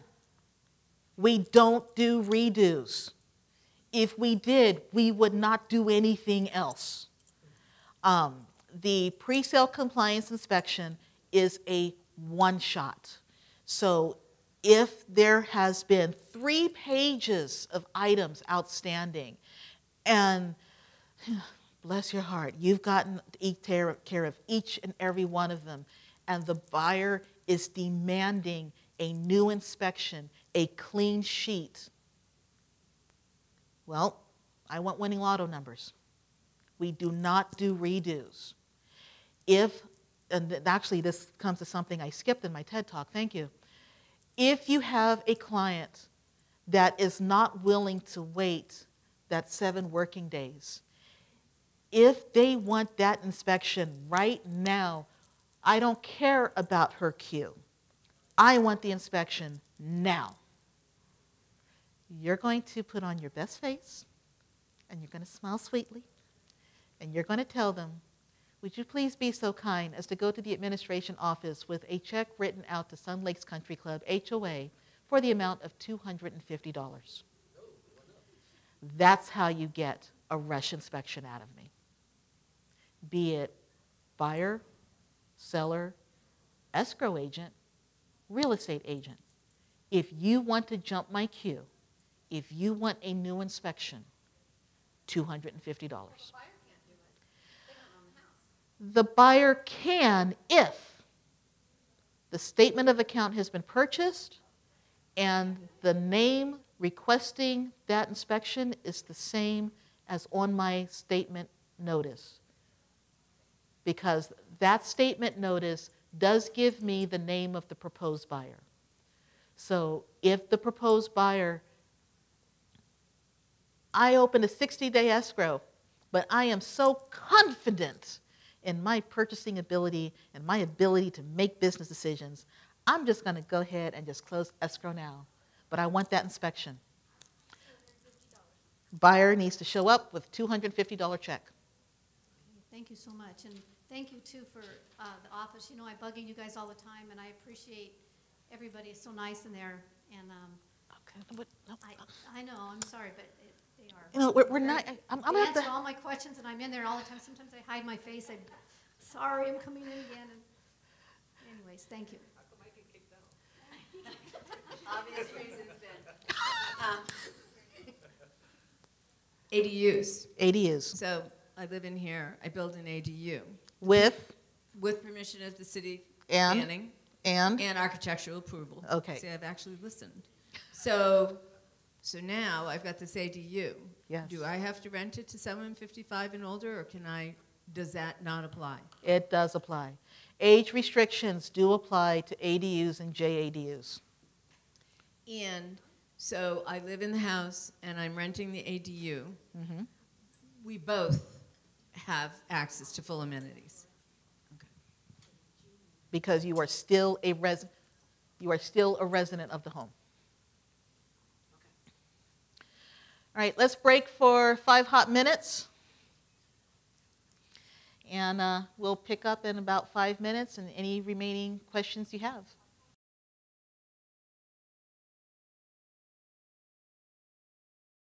We don't do redos. If we did, we would not do anything else. The pre-sale compliance inspection is a one-shot. So if there has been 3 pages of items outstanding, and bless your heart, you've gotten to take care of each and every one of them, and the buyer is demanding a new inspection, a clean sheet. Well, I want winning lotto numbers. We do not do redos. And actually this comes to something I skipped in my TED Talk, thank you. If you have a client that is not willing to wait that 7 working days, if they want that inspection right now, I don't care about her queue. I want the inspection now. You're going to put on your best face, and you're going to smile sweetly, and you're going to tell them, would you please be so kind as to go to the administration office with a check written out to Sun Lakes Country Club, HOA, for the amount of $250. That's how you get a rush inspection out of me. Be it buyer, seller, escrow agent, real estate agent. If you want to jump my queue, if you want a new inspection, $250. The buyer can if the statement of account has been purchased and the name requesting that inspection is the same as on my statement notice. Because that statement notice does give me the name of the proposed buyer. So if the proposed buyer, I opened a 60-day escrow, but I am so confident in my purchasing ability and my ability to make business decisions, I'm just going to go ahead and just close escrow now. But I want that inspection. Buyer needs to show up with $250 check. Thank you so much, and thank you too for the office. You know, I bug you guys all the time, and I appreciate everybody is so nice in there. And I know, I'm sorry, but they are. You know, we're not. I'm They gonna have answer to. all my questions, and I'm in there all the time. Sometimes I hide my face. I'm sorry, I'm coming in again. And anyways, thank you. Obvious reasons then. ADUs. ADUs So I live in here. I build an ADU with with permission of the city And? planning and and architectural approval. Okay. See, I've actually listened. So now I've got this ADU. Yes. Do I have to rent it to someone 55 and older, or does that not apply? it does apply. Age restrictions do apply to ADUs and JADUs. And so I live in the house and I'm renting the ADU. Mhm. We both have access to full amenities. Because you are still a resident of the home. All right, let's break for 5 hot minutes. And we'll pick up in about 5 minutes and any remaining questions you have.